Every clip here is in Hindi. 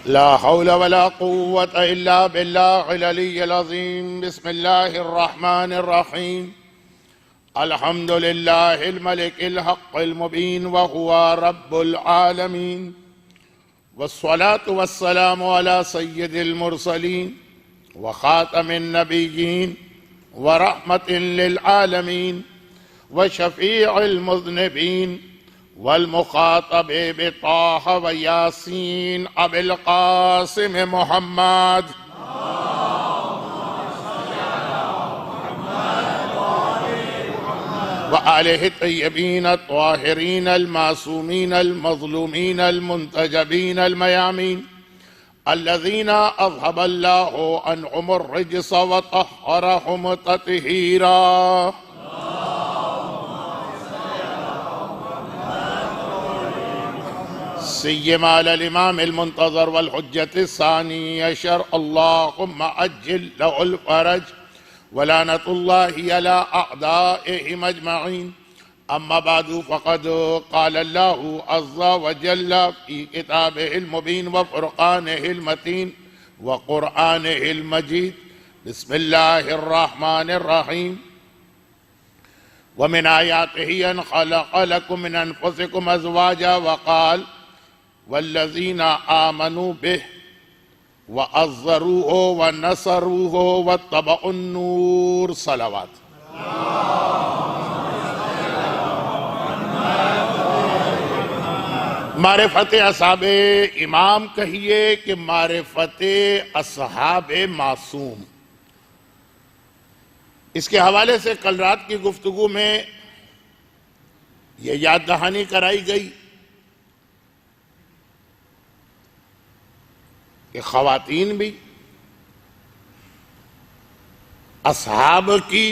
ला हौला वला कुव्वता इल्ला बिल्लाहिल अलिय्यिल अज़ीम। बिस्मिल्लाहिर रहमानिर रहीम। अल्हम्दुलिल्लाहिल मलिकिल हक़्क़िल मुबीन व हुवा रब्बुल आलमीन। वस्सलातु वस्सलामु अला सय्यिदिल मुरसलीन व खातमिन नबिय्यीन व रहमतिल लिल आलमीन व शफ़ीइल मुज़निबीन वल मुखातब बिताह व यासीन अबिल कासिम मोहम्मद व आलिहि तय्यबीन अत्ताहिरीन अल मासूमीन अल मज़लूमीन अल मुंतजबीन अल मयामीन अल्लज़ीना अज़हबल्लाहु अन्हुमुर रिज्स व तह्हरहुम तत्हीरा। सय्यमा अल इमाम अल मुंतज़र वल हुज्जत सानी अशर अल्लाहुम्मा अज्जिल लहुल फरज वलानतुल्लाहि अला अअदाइहिम अजमईन। अम्मा बादु फ़क़द क़ाल अल्लाहु अज़्ज़ा व जल्ला फ़ी किताबिहिल मुबीन व फ़ुरक़ानिहिल मतीन व क़ुरआनिहिल मजीद। बिस्मिल्लाहिर रहमानिर रहीम। व मिन आयातिहि अन ख़लक़ लकुम मिन अनफ़ुसिकुम अज़वाजा व क़ाल वल्लज़ीना आमनू बिहि व अज़्ज़रूहु व नसरूहु व तबउन्नूर। सलावत। मारिफत असहाबे इमाम कहिए कि मारिफत असहाबे मासूम। इसके हवाले से कल रात की गुफ्तगू में यह याद दहानी कराई गई कि ख़वातीन भी असहाब की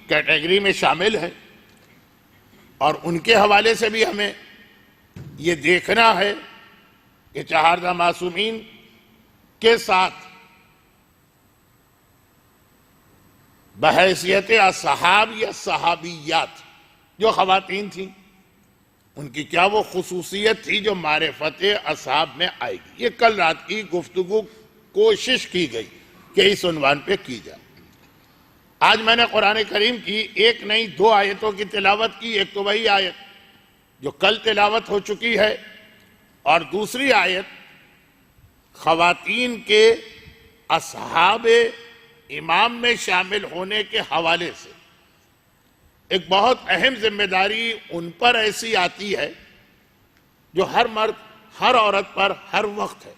कैटेगरी में शामिल है और उनके हवाले से भी हमें ये देखना है कि चहारदा मासूमीन के साथ बहैसियत असहाब या सहाबियात जो ख़वातीन थी उनकी क्या वो खुसूसियत थी जो मारिफत असहाब में आएगी। ये कल रात की गुफ्तगू कोशिश की गई कि इस उन्वान पे की जाए। आज मैंने कुरान करीम की एक नहीं दो आयतों की तिलावत की। एक तो वही आयत जो कल तिलावत हो चुकी है और दूसरी आयत ख़वातीन के असहाब इमाम में शामिल होने के हवाले से। एक बहुत अहम जिम्मेदारी उन पर ऐसी आती है जो हर मर्द हर औरत पर हर वक्त है,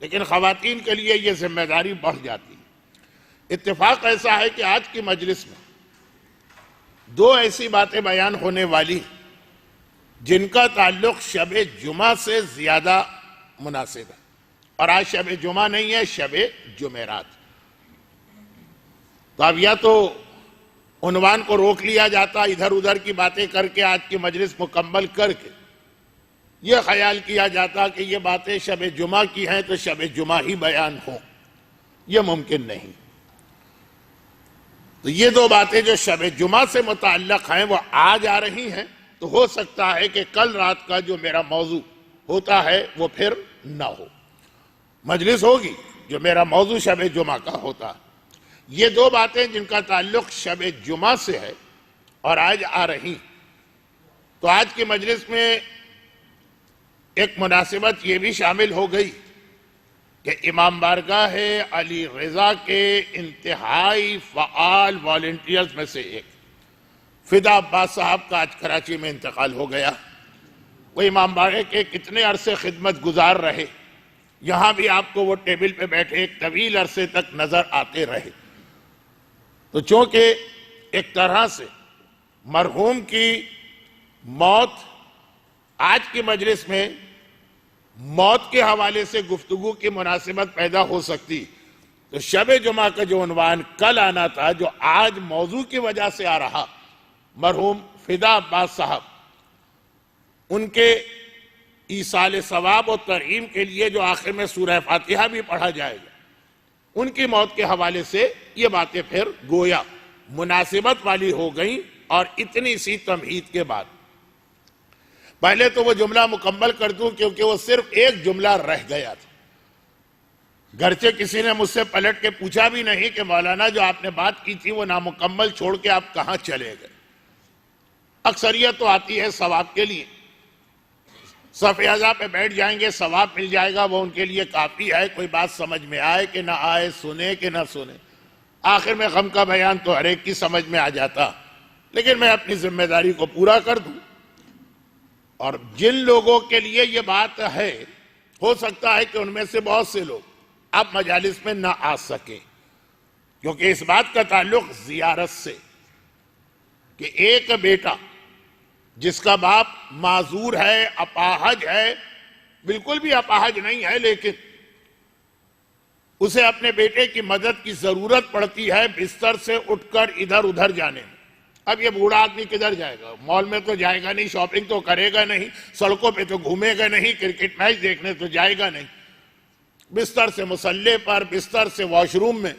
लेकिन ख़वातीन के लिए यह जिम्मेदारी बढ़ जाती है। इत्तेफाक ऐसा है कि आज की मजलिस में दो ऐसी बातें बयान होने वाली जिनका ताल्लुक शब जुमा से ज्यादा मुनासिब है। और आज शब जुमा नहीं है, शब जुमेरात। तो अब या तो उन्वान को रोक लिया जाता, इधर उधर की बातें करके आज की मजलिस मुकम्मल करके यह ख्याल किया जाता कि ये बातें शब जुमा की हैं तो शब जुमा ही बयान हो। यह मुमकिन नहीं। तो ये दो बातें जो शब जुमा से मुताल्लिक़ हैं वो आज आ रही हैं, तो हो सकता है कि कल रात का जो मेरा मौजू होता है वो फिर ना हो। मजलिस होगी जो मेरा मौजू शब जुमा का होता है। ये दो बातें जिनका ताल्लुक शब जुमा से है और आज आ रही। तो आज की मजलिस में एक मुनासिबत ये भी शामिल हो गई कि इमाम बारगाह अली रज़ा के इंतहाई फ़आल वॉलंटियर्स में से एक फिदा अब्बास साहब का आज कराची में इंतकाल हो गया। वो इमाम बारगाह के कितने अरसे खिदमत गुजार रहे, यहाँ भी आपको वो टेबल पे बैठे एक तवील अरसे तक नजर आते रहे। तो चूंकि एक तरह से मरहूम की मौत आज की मजलिस में मौत के हवाले से गुफ्तगू की मुनासिबत पैदा हो सकती, तो शब जुमा का जो उन्वान कल आना था जो आज मौजू की वजह से आ रहा, मरहूम फिदा अब्बास साहब उनके ईसाल सवाब और तरहीम के लिए जो आखिर में सूरह फातिहा भी पढ़ा जाएगा, उनकी मौत के हवाले से ये बातें फिर गोया मुनासिबत वाली हो गई। और इतनी सी तमहीद के बाद पहले तो वो जुमला मुकम्मल कर दूं क्योंकि वो सिर्फ एक जुमला रह गया था। घरचे किसी ने मुझसे पलट के पूछा भी नहीं कि मौलाना जो आपने बात की थी वो नामुकम्मल छोड़ के आप कहां चले गए। अक्सरियत तो आती है सवाब के लिए, सफ़-ए-अज़ा पे बैठ जाएंगे, सवाब मिल जाएगा, वो उनके लिए काफी है। कोई बात समझ में आए कि ना आए, सुने कि ना सुने, आखिर में गम का बयान तो हर एक की समझ में आ जाता। लेकिन मैं अपनी जिम्मेदारी को पूरा कर दूं। और जिन लोगों के लिए ये बात है, हो सकता है कि उनमें से बहुत से लोग अब मजालिस में ना आ सके, क्योंकि इस बात का ताल्लुक जियारत से कि एक बेटा जिसका बाप माजूर है, अपाहज है, बिल्कुल भी अपाहज नहीं है, लेकिन उसे अपने बेटे की मदद की जरूरत पड़ती है बिस्तर से उठकर इधर उधर जाने में। अब ये बूढ़ा आदमी किधर जाएगा? मॉल में तो जाएगा नहीं, शॉपिंग तो करेगा नहीं, सड़कों पे तो घूमेगा नहीं, क्रिकेट मैच देखने तो जाएगा नहीं। बिस्तर से मुसल्ले पर, बिस्तर से वॉशरूम में।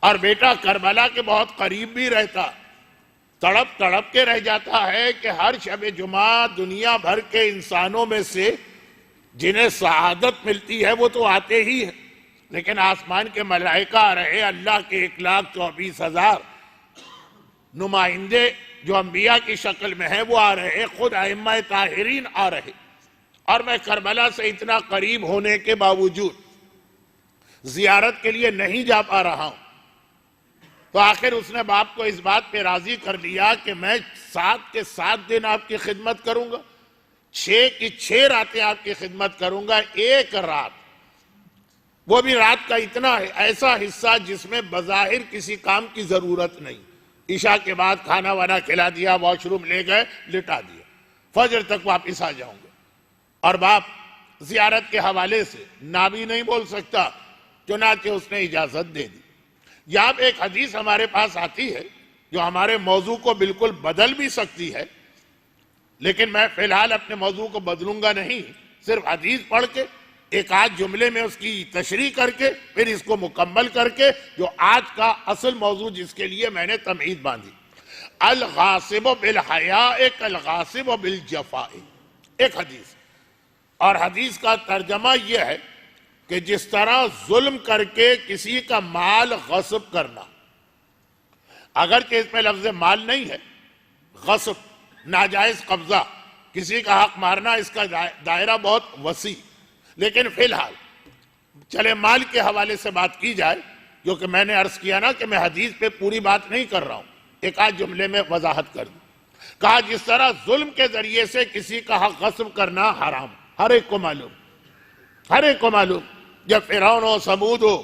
और बेटा करबला के बहुत करीब भी रहता, तड़प तड़प के रह जाता है कि हर शब जुमा दुनिया भर के इंसानों में से जिन्हें शहादत मिलती है वो तो आते ही है, लेकिन आसमान के मलाइका आ रहे, अल्लाह के 1,24,000 नुमाइंदे जो अंबिया की शक्ल में है वो आ रहे, खुद अइम्मा ताहिरीन आ रहे, और मैं करबला से इतना करीब होने के बावजूद जियारत के लिए नहीं जा पा रहा हूं। तो आखिर उसने बाप को इस बात पे राजी कर लिया कि मैं 7 के 7 दिन आपकी खिदमत करूंगा, 6 की 6 रातें आपकी खिदमत करूंगा। एक रात, वो भी रात का इतना ऐसा हिस्सा जिसमें बज़ाहिर किसी काम की जरूरत नहीं। ईशा के बाद खाना वाना खिला दिया, वॉशरूम ले गए, लिटा दिया, फजर तक वापिस आ जाऊंगा। और बाप जियारत के हवाले से ना भी नहीं बोल सकता, चुनाचे उसने इजाजत दे दी। यहां पे एक हदीस हमारे पास आती है जो हमारे मौजू को बिल्कुल बदल भी सकती है, लेकिन मैं फिलहाल अपने मौजू को बदलूंगा नहीं, सिर्फ हदीस पढ़ के एक आध जुमले में उसकी तशरीह करके फिर इसको मुकम्मल करके जो आज का असल मौजू जिसके लिए मैंने तमहीद बांधी, अल गासिब बिल हया अल गासिब बिल जफा, एक हदीस। और हदीस का तर्जमा यह है कि जिस तरह जुल्म करके किसी का माल गस्ब करना, अगर कि इसमें लफ्ज माल नहीं है, गस्ब नाजायज कब्जा, किसी का हक मारना, इसका दायरा बहुत वसी, लेकिन फिलहाल चले माल के हवाले से बात की जाए, क्योंकि मैंने अर्ज किया ना कि मैं हदीस पे पूरी बात नहीं कर रहा हूं, एक आध जुमले में वजाहत कर दूं। कहा जिस तरह जुल्म के जरिए से किसी का हक गस्ब करना हराम, हर एक को मालूम, हर एक को मालूम। जब फिरौन हो, समूद हो,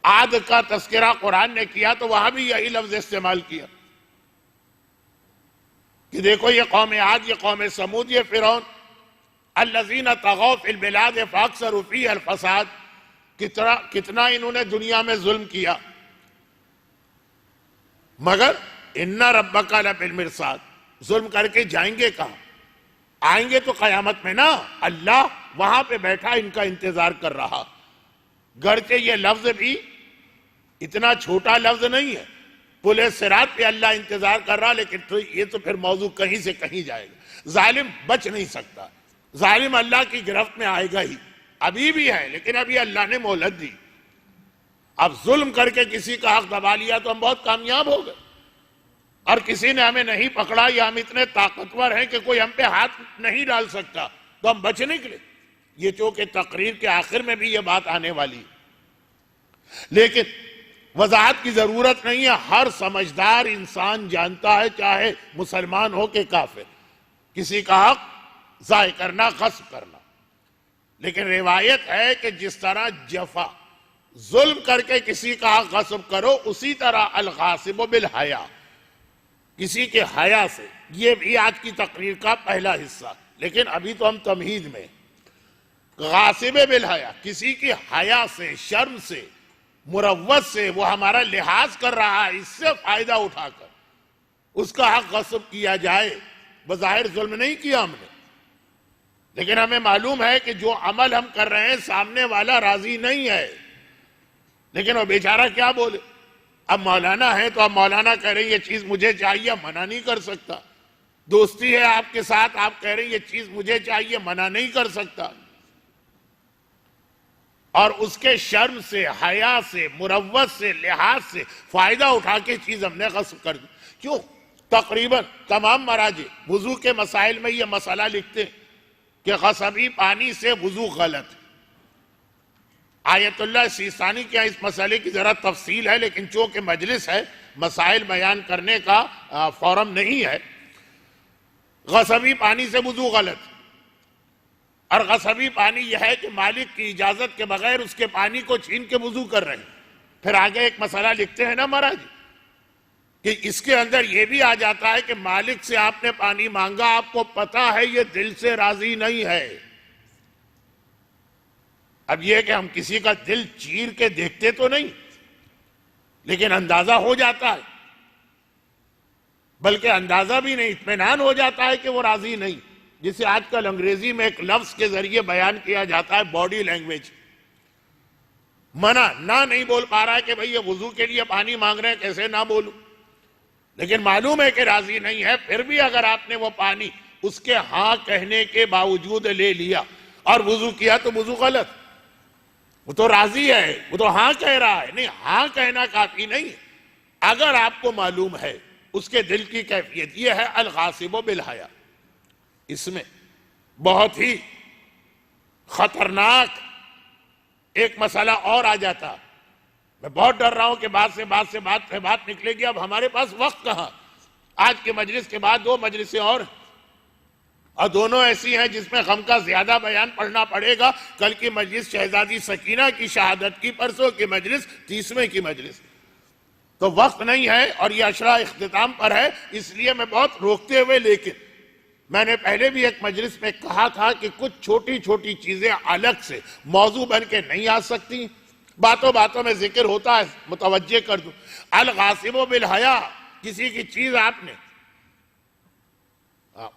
आद का तस्करा कुरान ने किया तो वहां भी यही लफ्ज इस्तेमाल किया कि देखो ये कौम आद, ये कौम समूद, ये फिरौन, अल्लज़ीना तग़ौ फ़िल बिलाद फ़अक्सरू फ़ीहा अल फ़साद, कितना इन्होंने दुनिया में जुल्म किया। मगर इन्ना रब्बका लबिल मिरसाद, जुल्म करके जाएंगे कहां? आएंगे तो कयामत में ना, अल्लाह वहां पे बैठा इनका इंतजार कर रहा। गरचे ये लफ्ज भी इतना छोटा लफ्ज नहीं है, पुले सिरात पे अल्लाह इंतजार कर रहा, लेकिन तो ये तो फिर मौजू कहीं से कहीं जाएगा। जालिम बच नहीं सकता, जालिम अल्लाह की गिरफ्त में आएगा ही, अभी भी है, लेकिन अभी अल्लाह ने मोहलत दी। अब जुल्म करके किसी का हक दबा लिया तो हम बहुत कामयाब हो गए, और किसी ने हमें नहीं पकड़ा या हम इतने ताकतवर हैं कि कोई हम पे हाथ नहीं डाल सकता, तो हम बच निकले। ये चूंकि तकरीर के आखिर में भी ये बात आने वाली है, लेकिन वजाहत की जरूरत नहीं है। हर समझदार इंसान जानता है, चाहे मुसलमान हो कि काफिर, किसी का हक जाय करना, गस्ब करना। लेकिन रिवायत है कि जिस तरह जफा, जुल्म करके किसी का हक गस्ब करो, उसी तरह अल गासिब बिल हया, किसी के हया से। ये भी आज की तकरीर का पहला हिस्सा, लेकिन अभी तो हम तमहीद में। गासिब बिल हया, किसी की हया से, शर्म से, मुरव्वत से वो हमारा लिहाज कर रहा है, इससे फायदा उठाकर उसका हक गस्ब किया जाए। बज़ाहिर जुल्म नहीं किया हमने, लेकिन हमें मालूम है कि जो अमल हम कर रहे हैं सामने वाला राजी नहीं है, लेकिन वो बेचारा क्या बोले। अब मौलाना है तो अब मौलाना कह रहे हैं ये चीज मुझे चाहिए, मना नहीं कर सकता। दोस्ती है आपके साथ, आप कह रहे हैं ये चीज मुझे चाहिए, मना नहीं कर सकता। और उसके शर्म से, हया से, मुरव्वत से, लिहाज से फायदा उठा के चीज हमने गस्ब कर दी। क्यों? तकरीबन तमाम मराजी वुजू के मसाइल में यह मसला लिखते हैं कि गस्बी पानी से वुजू गलत है। आयतुल्लाह सीस्तानी के इस मसले की जरा तफसील है, लेकिन चूंकि मजलिस है, मसाइल बयान करने का फोरम नहीं है। गस्बी पानी से वुजू गलत, और गस्बी पानी यह है कि मालिक की इजाजत के बगैर उसके पानी को छीन के वुजू कर रहे हैं। फिर आगे एक मसला लिखते हैं ना महाराज कि इसके अंदर यह भी आ जाता है कि मालिक से आपने पानी मांगा, आपको पता है ये दिल से राजी नहीं है। अब यह कि हम किसी का दिल चीर के देखते तो नहीं, लेकिन अंदाजा हो जाता है, बल्कि अंदाजा भी नहीं, इत्मीनान हो जाता है कि वो राजी नहीं, जिसे आजकल अंग्रेजी में एक लफ्ज के जरिए बयान किया जाता है बॉडी लैंग्वेज। मना ना नहीं बोल पा रहा है कि भाई ये वुजू के लिए पानी मांग रहे हैं, कैसे ना बोलूं, लेकिन मालूम है कि राजी नहीं है। फिर भी अगर आपने वो पानी उसके हाँ कहने के बावजूद ले लिया और वुजू किया तो वुजू गलत। वो तो राजी है, वो तो हाँ कह रहा है। नहीं, हाँ कहना काफी नहीं, अगर आपको मालूम है उसके दिल की कैफियत। यह है अल गासिब बिल हया। इसमें बहुत ही खतरनाक एक मसला और आ जाता। मैं बहुत डर रहा हूं कि बात निकलेगी। अब हमारे पास वक्त कहां। आज के मजलिस के बाद 2 मजलिसें और दोनों ऐसी हैं जिसमें गम का ज्यादा बयान पढ़ना पड़ेगा। कल की मजलिस शहजादी सकीना की शहादत की, परसों की मजलिस 30वें की मजलिस, तो वक्त नहीं है और यह अशरा इख्तिताम पर है, इसलिए मैं बहुत रोकते हुए, लेकिन मैंने पहले भी एक मजलिस में कहा था कि कुछ छोटी छोटी चीजें अलग से मौजू बन के नहीं आ सकती। बातों बातों में जिक्र होता है, मुतवज्जे कर दूं। अल गासिबो बिल हया, किसी की चीज आपने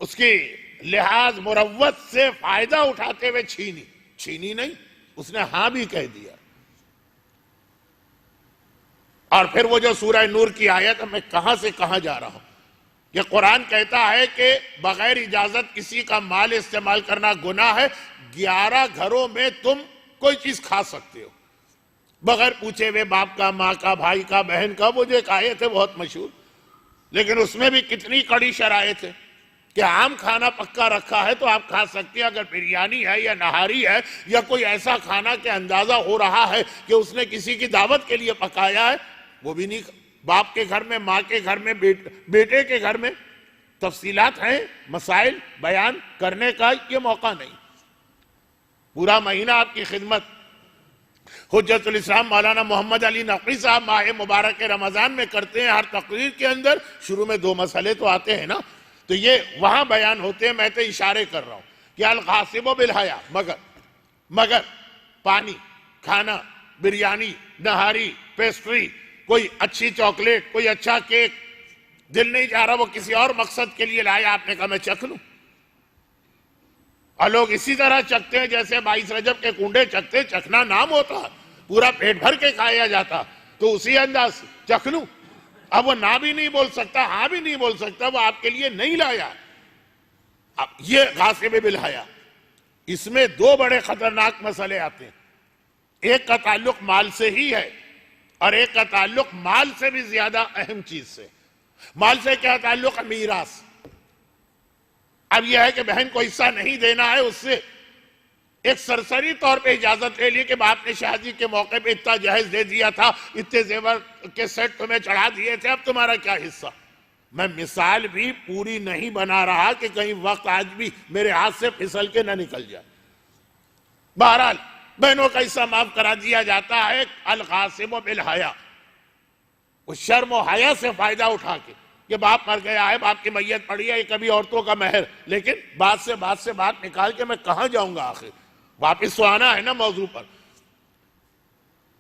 उसकी लिहाज मुरव्वत से फायदा उठाते हुए छीनी नहीं, उसने हां भी कह दिया। और फिर वो जो सूरह नूर की आयत, मैं कहां से कहां जा रहा हूं। ये कुरान कहता है कि बगैर इजाजत किसी का माल इस्तेमाल करना गुनाह है। 11 घरों में तुम कोई चीज खा सकते हो बगैर पूछे हुए, बाप का, माँ का, भाई का, बहन का। वो जो एक आयत है बहुत मशहूर, लेकिन उसमें भी कितनी कड़ी शरायत है कि आम खाना पक्का रखा है तो आप खा सकते हैं। अगर बिरयानी है या नहारी है या कोई ऐसा खाना के अंदाजा हो रहा है कि उसने किसी की दावत के लिए पकाया है, वो भी नहीं। बाप के घर में, माँ के घर में, बेटे के घर में तफसीलात हैं, मसाइल बयान करने का ये मौका नहीं। पूरा महीना आपकी खिदमत हुज्जतुल इस्लाम मौलाना मोहम्मद अली नकवी साहब माह मुबारक रमजान में करते हैं। हर तकरीर के अंदर शुरू में 2 मसले तो आते हैं ना, तो ये वहां बयान होते हैं। मैं तो इशारे कर रहा हूं कि अल गासिबो बिल हया, मगर पानी, खाना, बिरयानी, नहारी, पेस्ट्री, कोई अच्छी चॉकलेट, कोई अच्छा केक, दिल नहीं जा रहा, वो किसी और मकसद के लिए लाया, आपने कहा मैं चख लूं। और लोग इसी तरह चखते हैं जैसे 22 रजब के कुंडे चखते। चखना नाम होता, पूरा पेट भर के खाया जाता, तो उसी अंदाज से चख लूं। अब वो ना भी नहीं बोल सकता, हाँ भी नहीं बोल सकता, वो आपके लिए नहीं लाया। अब ये गासिब बिल हया, इसमें 2 बड़े खतरनाक मसले आते हैं। एक का ताल्लुक माल से ही है और एक का ताल्लुक माल से भी ज्यादा अहम चीज से। माल से क्या ताल्लुक? मीरास। अब यह है कि बहन को हिस्सा नहीं देना है, उससे एक सरसरी तौर पे इजाजत ले ली कि बाप ने शादी के मौके पे इतना जहेज दे दिया था, इतने जेवर के सेट तुम्हें चढ़ा दिए थे, अब तुम्हारा क्या हिस्सा। मैं मिसाल भी पूरी नहीं बना रहा कि कहीं वक्त आज भी मेरे हाथ से फिसल के ना निकल जाए। बहरहाल बहनों का हिस्सा माफ करा दिया जाता है। अल गासिब बिल हया, उस शर्म और हया से फायदा उठा के, ये बाप मर गया है, बाप की मैयत पड़ी है, ये कभी औरतों का महर, लेकिन बात से बात निकाल के मैं कहां जाऊंगा, आखिर वापिस तो आना है ना मौजू पर।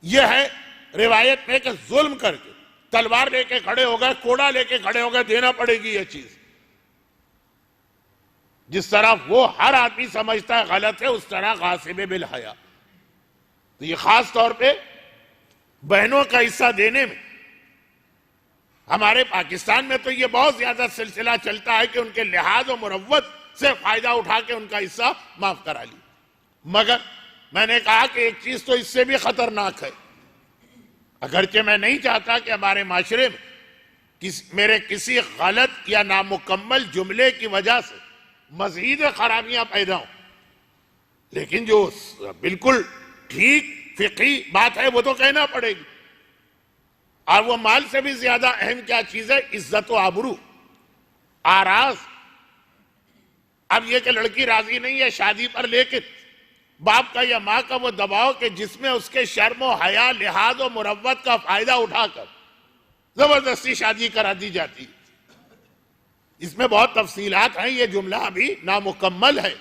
यह है रिवायत में कि जुल्म करके तलवार लेके खड़े हो गए, कोड़ा लेके खड़े हो गए, देना पड़ेगी यह चीज। जिस तरह वो हर आदमी समझता है गलत है, उस तरह गासिब बिल हया। तो ये खास तौर पे बहनों का हिस्सा देने में हमारे पाकिस्तान में तो ये बहुत ज्यादा सिलसिला चलता है कि उनके लिहाज और मुरव्वत से फायदा उठा के उनका हिस्सा माफ करा ली। मगर मैंने कहा कि एक चीज तो इससे भी खतरनाक है, अगरचे मैं नहीं चाहता कि हमारे माशरे में मेरे किसी गलत या नामुकम्मल जुमले की वजह से मजीद खराबियां पैदा हों, लेकिन जो बिल्कुल ठीक फिकी बात है वो तो कहना पड़ेगी। और वो माल से भी ज्यादा अहम क्या चीज है? इज्जत व आबरू, आराज। अब ये कि लड़की राजी नहीं है शादी पर, लेकिन बाप का या माँ का वो दबाव कि जिसमें उसके शर्म व हया, लिहाज और मुरव्वत का फायदा उठाकर जबरदस्ती शादी करा दी जाती। इसमें बहुत तफसीलात हैं, ये जुमला अभी नामुकम्मल है,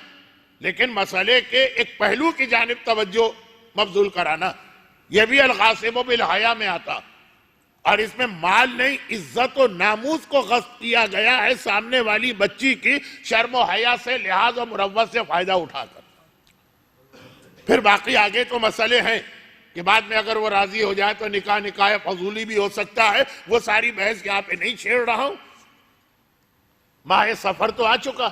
लेकिन मसले के एक पहलू की जानिब तवज्जो मबजूल कराना, यह भी अल-गासिब बिल हया में आता। और इसमें माल नहीं, इज्जत और नामूस को गस्ब किया गया है सामने वाली बच्ची की शर्म व हया से, लिहाज और मुरव्वत से फायदा उठाकर। फिर बाकी आगे तो मसले हैं कि बाद में अगर वो राजी हो जाए तो निकाह निकाह फजूली भी हो सकता है, वो सारी बहस यहाँ पे नहीं छेड़ रहा हूं। माह सफर तो आ चुका,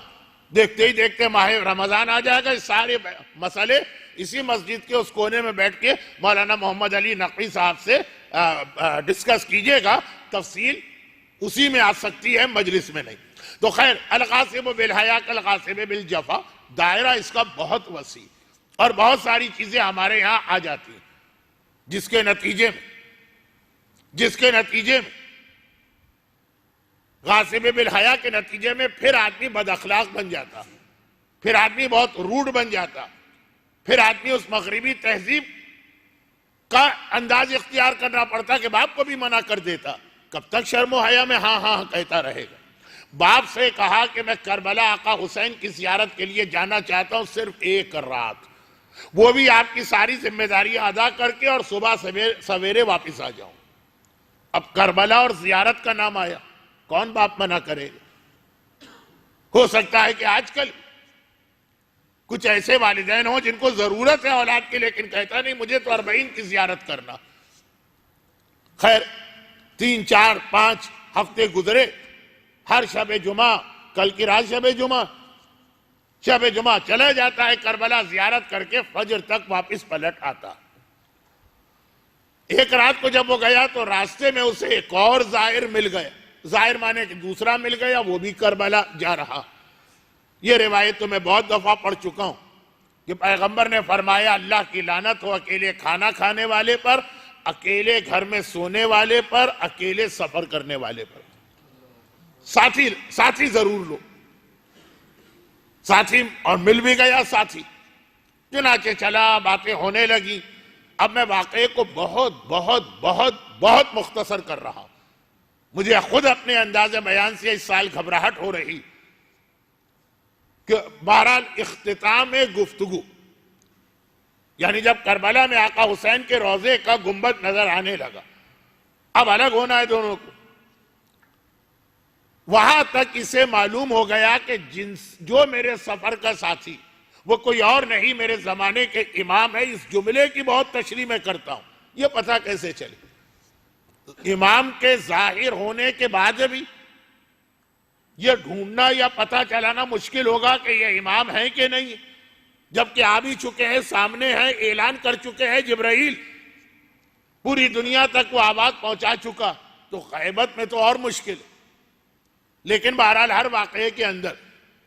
देखते ही देखते माह रमजान आ जाएगा। सारे मसले इसी मस्जिद के उस कोने में बैठ के मौलाना मोहम्मद अली नकवी साहब से डिस्कस कीजिएगा, तफसील उसी में आ सकती है, मजलिस में नहीं। तो खैर, अल-गासिब बिल हया कल-गासिब बिल जफा, दायरा इसका बहुत वसी और बहुत सारी चीजें हमारे यहां आ जाती हैं, जिसके नतीजे में गासिब बिल हया के नतीजे में फिर आदमी बदअखलाक बन जाता, फिर आदमी बहुत रूड बन जाता, फिर आदमी उस मगरिबी तहजीब का अंदाज इख्तियार करना पड़ता कि बाप को भी मना कर देता। कब तक शर्म हया में हाँ हाँ कहता रहेगा? बाप से कहा कि मैं करबला आका हुसैन की जियारत के लिए जाना चाहता हूं, सिर्फ एक रात, वो भी आपकी सारी जिम्मेदारी अदा करके और सुबह सवेरे वापिस आ जाऊं। अब करबला और जियारत का नाम आया, कौन बाप मना करेगा? हो सकता है कि आजकल कुछ ऐसे वालिदैन हो जिनको जरूरत है औलाद की, लेकिन कहता नहीं मुझे तो 40 की जियारत करना। खैर, 3, 4, 5 हफ्ते गुजरे, हर शब जुमा, कल की रात शब जुमा चला जाता है करबला, जियारत करके फजर तक वापस पलट आता। एक रात को जब वो गया तो रास्ते में उसे एक और जाहिर मिल गया, जाहिर माने कि दूसरा मिल गया, वो भी करबला जा रहा। ये रिवायत तो मैं बहुत दफा पढ़ चुका हूं कि पैगंबर ने फरमाया, अल्लाह की लानत हो अकेले खाना खाने वाले पर, अकेले घर में सोने वाले पर, अकेले सफर करने वाले पर। साथी जरूर लो, साथी, और मिल भी गया साथी, चुनाचे चला, बातें होने लगी। अब मैं वाकये को बहुत बहुत बहुत बहुत मुख्तसर कर रहा हूं, मुझे खुद अपने अंदाज़े बयान से इस साल घबराहट हो रही कि बहरहाल इख्तिताम गुफ्तगू, यानी जब करबला में आका हुसैन के रोजे का गुंबद नजर आने लगा, अब अलग होना है दोनों को। वहां तक इसे मालूम हो गया कि जो मेरे सफर का साथी वो कोई और नहीं, मेरे जमाने के इमाम है। इस जुमले की बहुत तशरीह मैं करता हूं, यह पता कैसे चले? इमाम के जाहिर होने के बाद भी यह ढूंढना या पता चलाना मुश्किल होगा कि यह इमाम है कि नहीं, जबकि आ भी चुके हैं, सामने हैं, ऐलान कर चुके हैं जिब्राइल, पूरी दुनिया तक वो आवाज पहुंचा चुका, तो गैबत में तो और मुश्किल। लेकिन बहरहाल हर वाकये के अंदर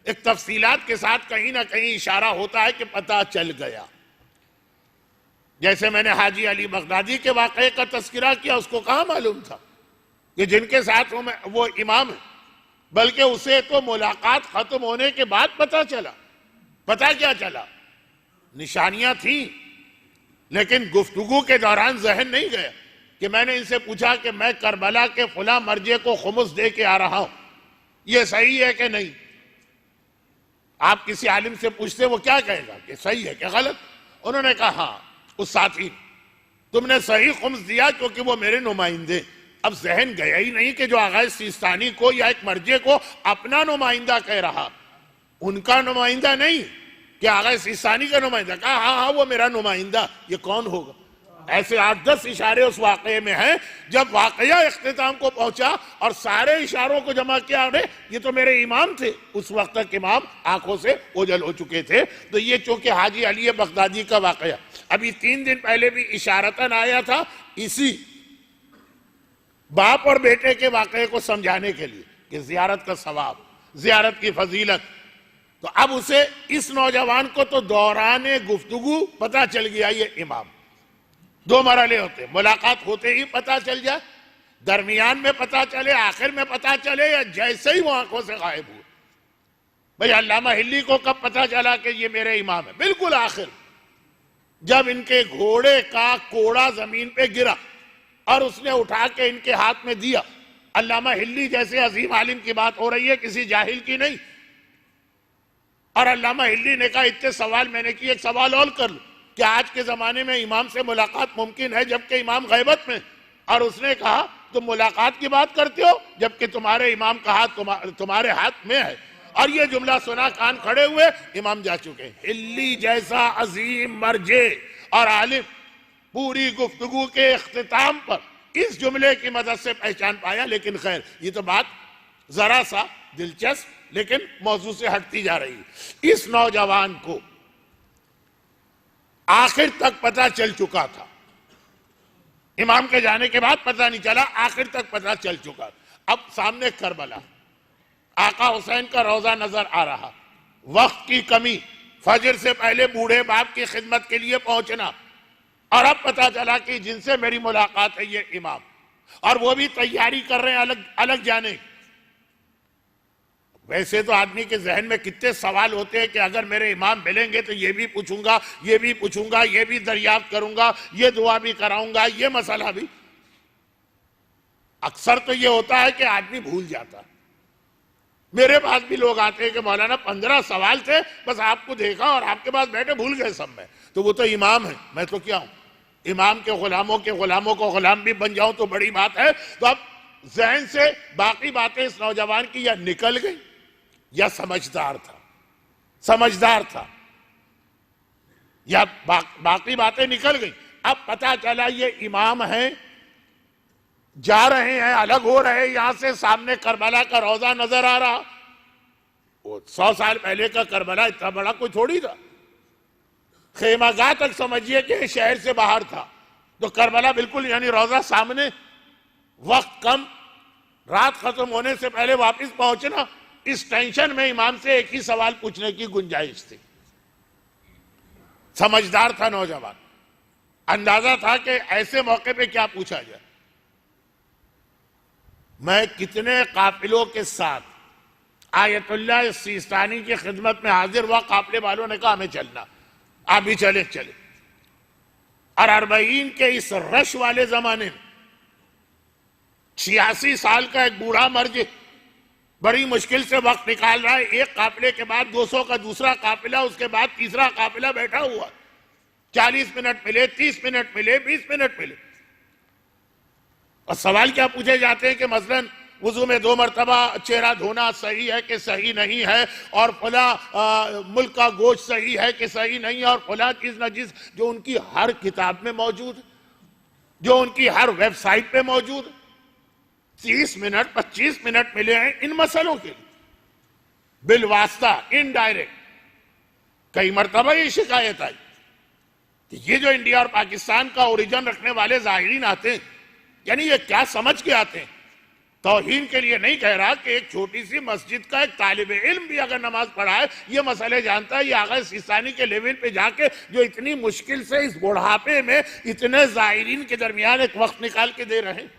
एक तफसीलात के साथ कहीं ना कहीं इशारा होता है कि पता चल गया। जैसे मैंने हाजी अली बगदादी के वाकये का तस्करा किया, उसको कहाँ मालूम था कि जिनके साथ वो इमाम है, बल्कि उसे तो मुलाकात खत्म होने के बाद पता चला। पता क्या चला? निशानियां थी, लेकिन गुफ्तगू के दौरान जहन नहीं गया कि मैंने इनसे पूछा कि मैं करबला के फुला मर्जे को खुमुस दे के आ रहा हूं, यह सही है कि नहीं? आप किसी आलिम से पूछते, वो क्या कहेगा कि सही है कि गलत? उन्होंने कहा हाँ, उस साथी तुमने सही खुम्स दिया क्योंकि वो मेरे नुमाइंदे। अब जहन गया ही नहीं कि जो आगाज सिस्तानी को या एक मर्जे को अपना नुमाइंदा कह रहा, उनका नुमाइंदा नहीं कि आगाज सिस्तानी का नुमाइंदा। कहा हाँ हाँ वो मेरा नुमाइंदा। ये कौन होगा? ऐसे 8-10 इशारे उस वाकये में हैं। जब वाकया इख्तिताम को पहुंचा और सारे इशारों को जमा किया, अरे ये तो मेरे इमाम थे। उस वक्त तक इमाम आंखों से ओझल हो चुके थे। तो ये चूंकि हाजी अली बगदादी का वाकया अभी 3 दिन पहले भी इशारतन आया था, इसी बाप और बेटे के वाकये को समझाने के लिए कि जियारत का सवाब, जियारत की फजीलत। तो अब उसे, इस नौजवान को तो दौराने गुफ्तगू पता चल गया ये इमाम। 2 मरहले होते, मुलाकात होते ही पता चल जाए, दरमियान में पता चले, आखिर में पता चले, या जैसे ही वो आंखों से गायब हुए। भाई अल्लामा हिल्ली को कब पता चला कि ये मेरे इमाम है? बिल्कुल आखिर, जब इनके घोड़े का कोड़ा जमीन पे गिरा और उसने उठा के इनके हाथ में दिया। अल्लामा हिल्ली जैसे अजीम आलिम की बात हो रही है, किसी जाहिल की नहीं। और अल्लामा हिल्ली ने कहा, इतने सवाल मैंने किए, एक सवाल और कर लूं कि आज के जमाने में इमाम से मुलाकात मुमकिन है जबकि इमाम गैबत में? और उसने कहा, तुम मुलाकात की बात करते हो जबकि तुम्हारे इमाम का हाथ तुम्हारे हाथ में है। और ये जुमला सुना, कान खड़े हुए, इमाम जा चुके। हिल्ली जैसा अजीम मर्जे और आलिम पूरी गुफ्तगू के इख्तिताम पर इस जुमले की मदद से पहचान पाया। लेकिन खैर, ये तो बात जरा सा दिलचस्प लेकिन मौजू से हटती जा रही। इस नौजवान को आखिर तक पता चल चुका था, इमाम के जाने के बाद पता नहीं चला, आखिर तक पता चल चुका। अब सामने करबला, आका हुसैन का रोजा नजर आ रहा, वक्त की कमी, फजर से पहले बूढ़े बाप की खिदमत के लिए पहुंचना, और अब पता चला कि जिनसे मेरी मुलाकात है ये इमाम, और वो भी तैयारी कर रहे हैं अलग अलग जाने की। वैसे तो आदमी के जहन में कितने सवाल होते हैं कि अगर मेरे इमाम मिलेंगे तो ये भी पूछूंगा, ये भी पूछूंगा, ये भी दरियाफ्त करूंगा, ये दुआ भी कराऊंगा, ये मसला भी। अक्सर तो ये होता है कि आदमी भूल जाता है। मेरे पास भी लोग आते हैं कि मौलाना 15 सवाल थे, बस आपको देखा और आपके पास बैठे भूल गए सब में। तो वो तो इमाम है, मैं तो क्या हूं? इमाम के गुलामों को गुलाम भी बन जाऊं तो बड़ी बात है। तो अब जहन से बाकी बातें इस नौजवान की या निकल गई या समझदार था, या बाकी बातें निकल गई। अब पता चला ये इमाम है, जा रहे हैं, अलग हो रहे हैं, यहां से सामने करबला का रोजा नजर आ रहा। वो 100 साल पहले का करबला इतना बड़ा कोई थोड़ी था। खेमागाह तक समझिए कि शहर से बाहर था, तो करबला बिल्कुल यानी रोजा सामने, वक्त कम, रात खत्म होने से पहले वापस पहुंचना। इस टेंशन में इमाम से एक ही सवाल पूछने की गुंजाइश थी। समझदार था नौजवान, अंदाजा था कि ऐसे मौके पे क्या पूछा जाए। मैं कितने काफिलों के साथ आयतुल्लाह सिस्तानी की खिदमत में हाजिर हुआ, काफिले वालों ने कहा हमें चलना, आप भी चले। और 40 के इस रश वाले जमाने में 86 साल का एक बूढ़ा मर्द बड़ी मुश्किल से वक्त निकाल रहा है। एक काफिले के बाद 200 का दूसरा काफिला, उसके बाद तीसरा काफिला बैठा हुआ। 40 मिनट मिले, 30 मिनट मिले, 20 मिनट मिले, और सवाल क्या पूछे जाते हैं कि मसलन वुजू में 2 मरतबा चेहरा धोना सही है कि सही नहीं है, और फला मुल्क का गोश्त सही है कि सही नहीं है, और फला चीज नजीस, जो उनकी हर किताब में मौजूद है, जो उनकी हर वेबसाइट पे मौजूद है। 30 मिनट 25 मिनट मिले हैं इन मसलों के लिए, बिलवास्ता, इनडायरेक्ट। कई मरतबा ये शिकायत आई कि ये जो इंडिया और पाकिस्तान का ओरिजिन रखने वाले जाहिरीन आते हैं, यानी ये क्या समझ के आते हैं? तौहीन के लिए नहीं कह रहा कि एक छोटी सी मस्जिद का एक तालिब इल्म भी अगर नमाज पढ़ाए, ये मसले जानता है, ये आगा सिस्तानी के लेवल पे जाके जो इतनी मुश्किल से इस बुढ़ापे में इतने जाहिरीन के दरमियान एक वक्त निकाल के दे रहे हैं।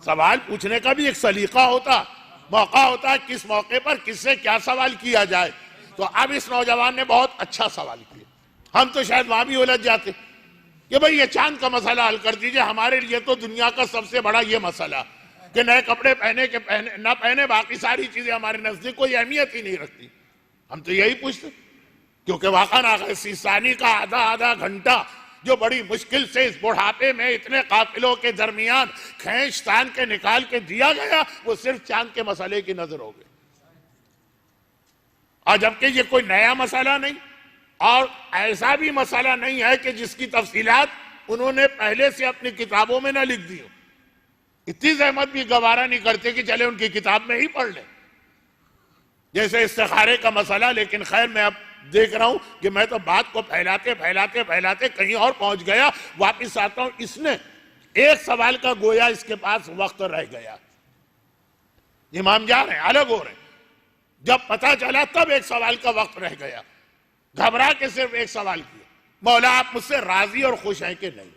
सवाल पूछने का भी एक सलीका होता, मौका होता, किस मौके पर किससे क्या सवाल किया जाए। तो अब इस नौजवान ने बहुत अच्छा सवाल किया। हम तो शायद वहां भी उलझ जाते कि भाई ये चांद का मसला हल कर दीजिए, हमारे लिए तो दुनिया का सबसे बड़ा ये मसला कि नए कपड़े पहने के पहने ना पहने, बाकी सारी चीजें हमारे नजदीक कोई अहमियत ही नहीं रखती। हम तो यही पूछते, क्योंकि वाक़ई सिस्तानी का आधा घंटा जो बड़ी मुश्किल से इस बुढ़ापे में इतने काफिलों के दरमियान खींच तान के निकाल के दिया गया, वो सिर्फ चांद के मसले की नजर हो गई। और जबकि ये कोई नया मसला नहीं, और ऐसा भी मसला नहीं है कि जिसकी तफसीलात उन्होंने पहले से अपनी किताबों में ना लिख दी हो। इतनी जहमत भी गवारा नहीं करते कि चले उनकी किताब में ही पढ़ लें, जैसे इस्तिखारे का मसला। लेकिन खैर, मैं अब देख रहा हूं कि मैं तो बात को फैलाते फैलाते फैलाते कहीं और पहुंच गया। वापिस आता हूं, इसने एक सवाल का गोया इसके पास वक्त रह गया। इमाम जा रहे हैं, अलग हो रहे हैं, जब पता चला तब एक सवाल का वक्त रह गया। घबरा के सिर्फ एक सवाल किया, मौला आप मुझसे राजी और खुश हैं कि नहीं?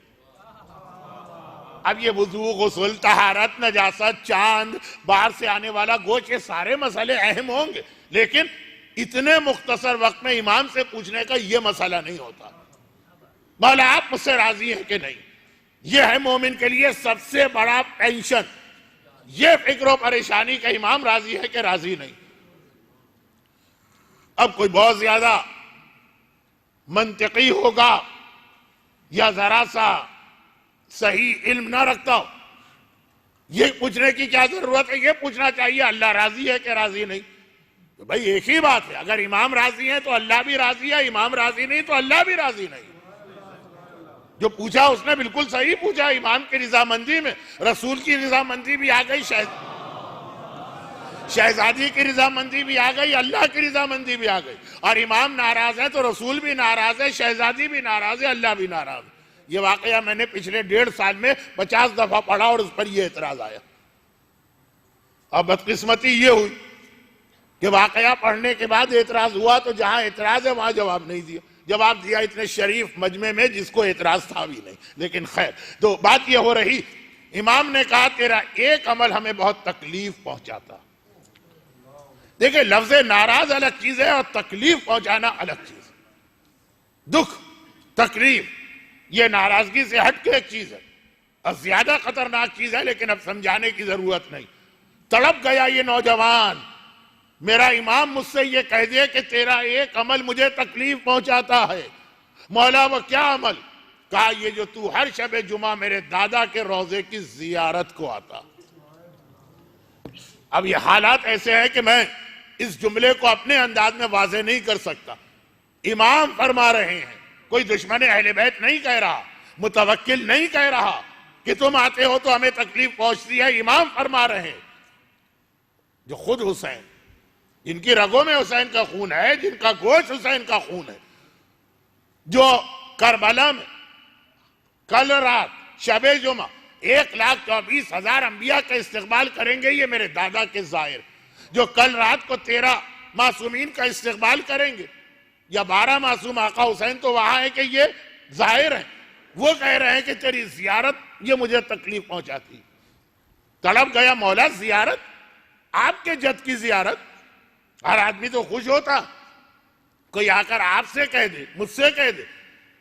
अब ये वुजू, गुस्ल, तहारत, नजासत, चांद, बाहर से आने वाला गोश्त, ये सारे मसले अहम होंगे, लेकिन इतने मुख्तसर वक्त में इमाम से पूछने का ये मसला नहीं होता, मौला आप मुझसे राजी हैं कि नहीं। ये है मोमिन के लिए सबसे बड़ा टेंशन, ये फिक्र और परेशानी का इमाम राजी है कि राजी नहीं। अब कोई बहुत ज्यादा मंतिकी होगा या जरा सा सही इल्म ना रखता हो, ये पूछने की क्या जरूरत है? ये पूछना चाहिए अल्लाह राजी है कि राजी नहीं। तो भाई एक ही बात है, अगर इमाम राजी है तो अल्लाह भी राजी है, इमाम राजी नहीं तो अल्लाह भी राजी नहीं। जो पूछा उसने बिल्कुल सही पूछा। इमाम की रजामंदी में रसूल की रजामंदी भी आ गई, शहजादी की रजामंदी भी आ गई, अल्लाह की रजामंदी भी आ गई। और इमाम नाराज है तो रसूल भी नाराज है, शहजादी भी नाराज है, अल्लाह भी नाराज है। ये वाकया मैंने पिछले 1.5 साल में 50 दफा पढ़ा और उस पर यह एतराज आया। अब बदकिस्मती ये हुई कि वाकया पढ़ने के बाद एतराज हुआ तो जहां एतराज है वहां जवाब नहीं दिया। जवाब दिया इतने शरीफ मजमे में जिसको एतराज था भी नहीं। लेकिन खैर, तो बात यह हो रही, इमाम ने कहा तेरा एक अमल हमें बहुत तकलीफ पहुंचाता। देखिए, लफ्ज नाराज अलग चीज है और तकलीफ पहुंचाना अलग चीज। दुख, तकलीफ, ये नाराजगी से हट के एक चीज है और ज्यादा खतरनाक चीज है, लेकिन अब समझाने की जरूरत नहीं। तड़प गया ये नौजवान, मेरा इमाम मुझसे ये कह दे कि तेरा एक अमल मुझे तकलीफ पहुंचाता है। मौला वो क्या अमल? कहा ये जो तू हर शब जुमा मेरे दादा के रोजे की जियारत को आता। अब ये हालात ऐसे हैं कि मैं इस जुमले को अपने अंदाज में वाजे नहीं कर सकता। इमाम फरमा रहे हैं, कोई दुश्मन अहले बैत नहीं कह रहा, मुतवक्किल नहीं कह रहा कि तुम आते हो तो हमें तकलीफ पहुंचती है। इमाम फरमा रहे हैं, जो खुद हुसैन, जिनकी रगों में हुसैन का खून है, जिनका गोश्त हुसैन का खून है, जो करबला में कल रात शबे जुमा 1,24,000 अंबिया का इस्तेकबाल करेंगे, ये मेरे दादा के जाहिर। जो कल रात को 13 मासूमीन का इस्तेकबाल करेंगे या 12 मासूम आका हुसैन तो वहां है कि ये जाहिर है, वो कह रहे हैं कि तेरी जियारत ये मुझे तकलीफ पहुंचाती। तड़प गया मौला, जियारत, आपके जद की जियारत। हर आदमी तो खुश होता, कोई आकर आपसे कह दे, मुझसे कह दे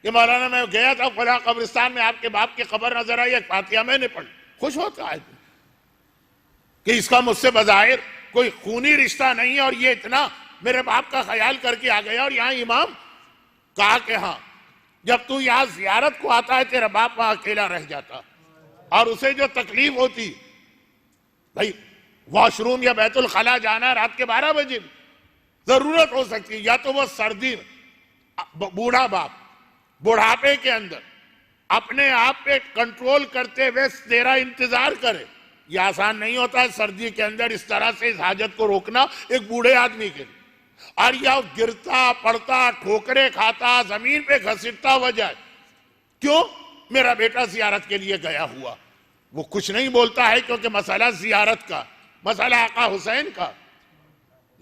कि मौलाना मैं गया था फला कब्रिस्तान में, आपके बाप की कब्र नजर आई, एक फातिहा मैंने पढ़ी, खुश होता है कि इसका मुझसे बज़ाहिर कोई खूनी रिश्ता नहीं है और ये इतना मेरे बाप का ख्याल करके आ गया। और यहाँ इमाम कहा कि हाँ, जब तू यहाँ जियारत को आता है तेरा बाप वहां अकेला रह जाता और उसे जो तकलीफ होती, भाई वॉशरूम या बैतुल खला जाना रात के 12 बजे जरूरत हो सकती है, या तो वो सर्दी, बूढ़ा बाप बुढ़ापे के अंदर अपने आप पे कंट्रोल करते हुए तेरा इंतजार करे। यह आसान नहीं होता है सर्दी के अंदर इस तरह से इस हाजत को रोकना एक बूढ़े आदमी के लिए। और यह गिरता पड़ता, ठोकरे खाता, जमीन पे घसीटता हुआ जाए, क्यों? मेरा बेटा जियारत के लिए गया हुआ। वो कुछ नहीं बोलता है क्योंकि मसला जियारत का, मसला आका हुसैन का।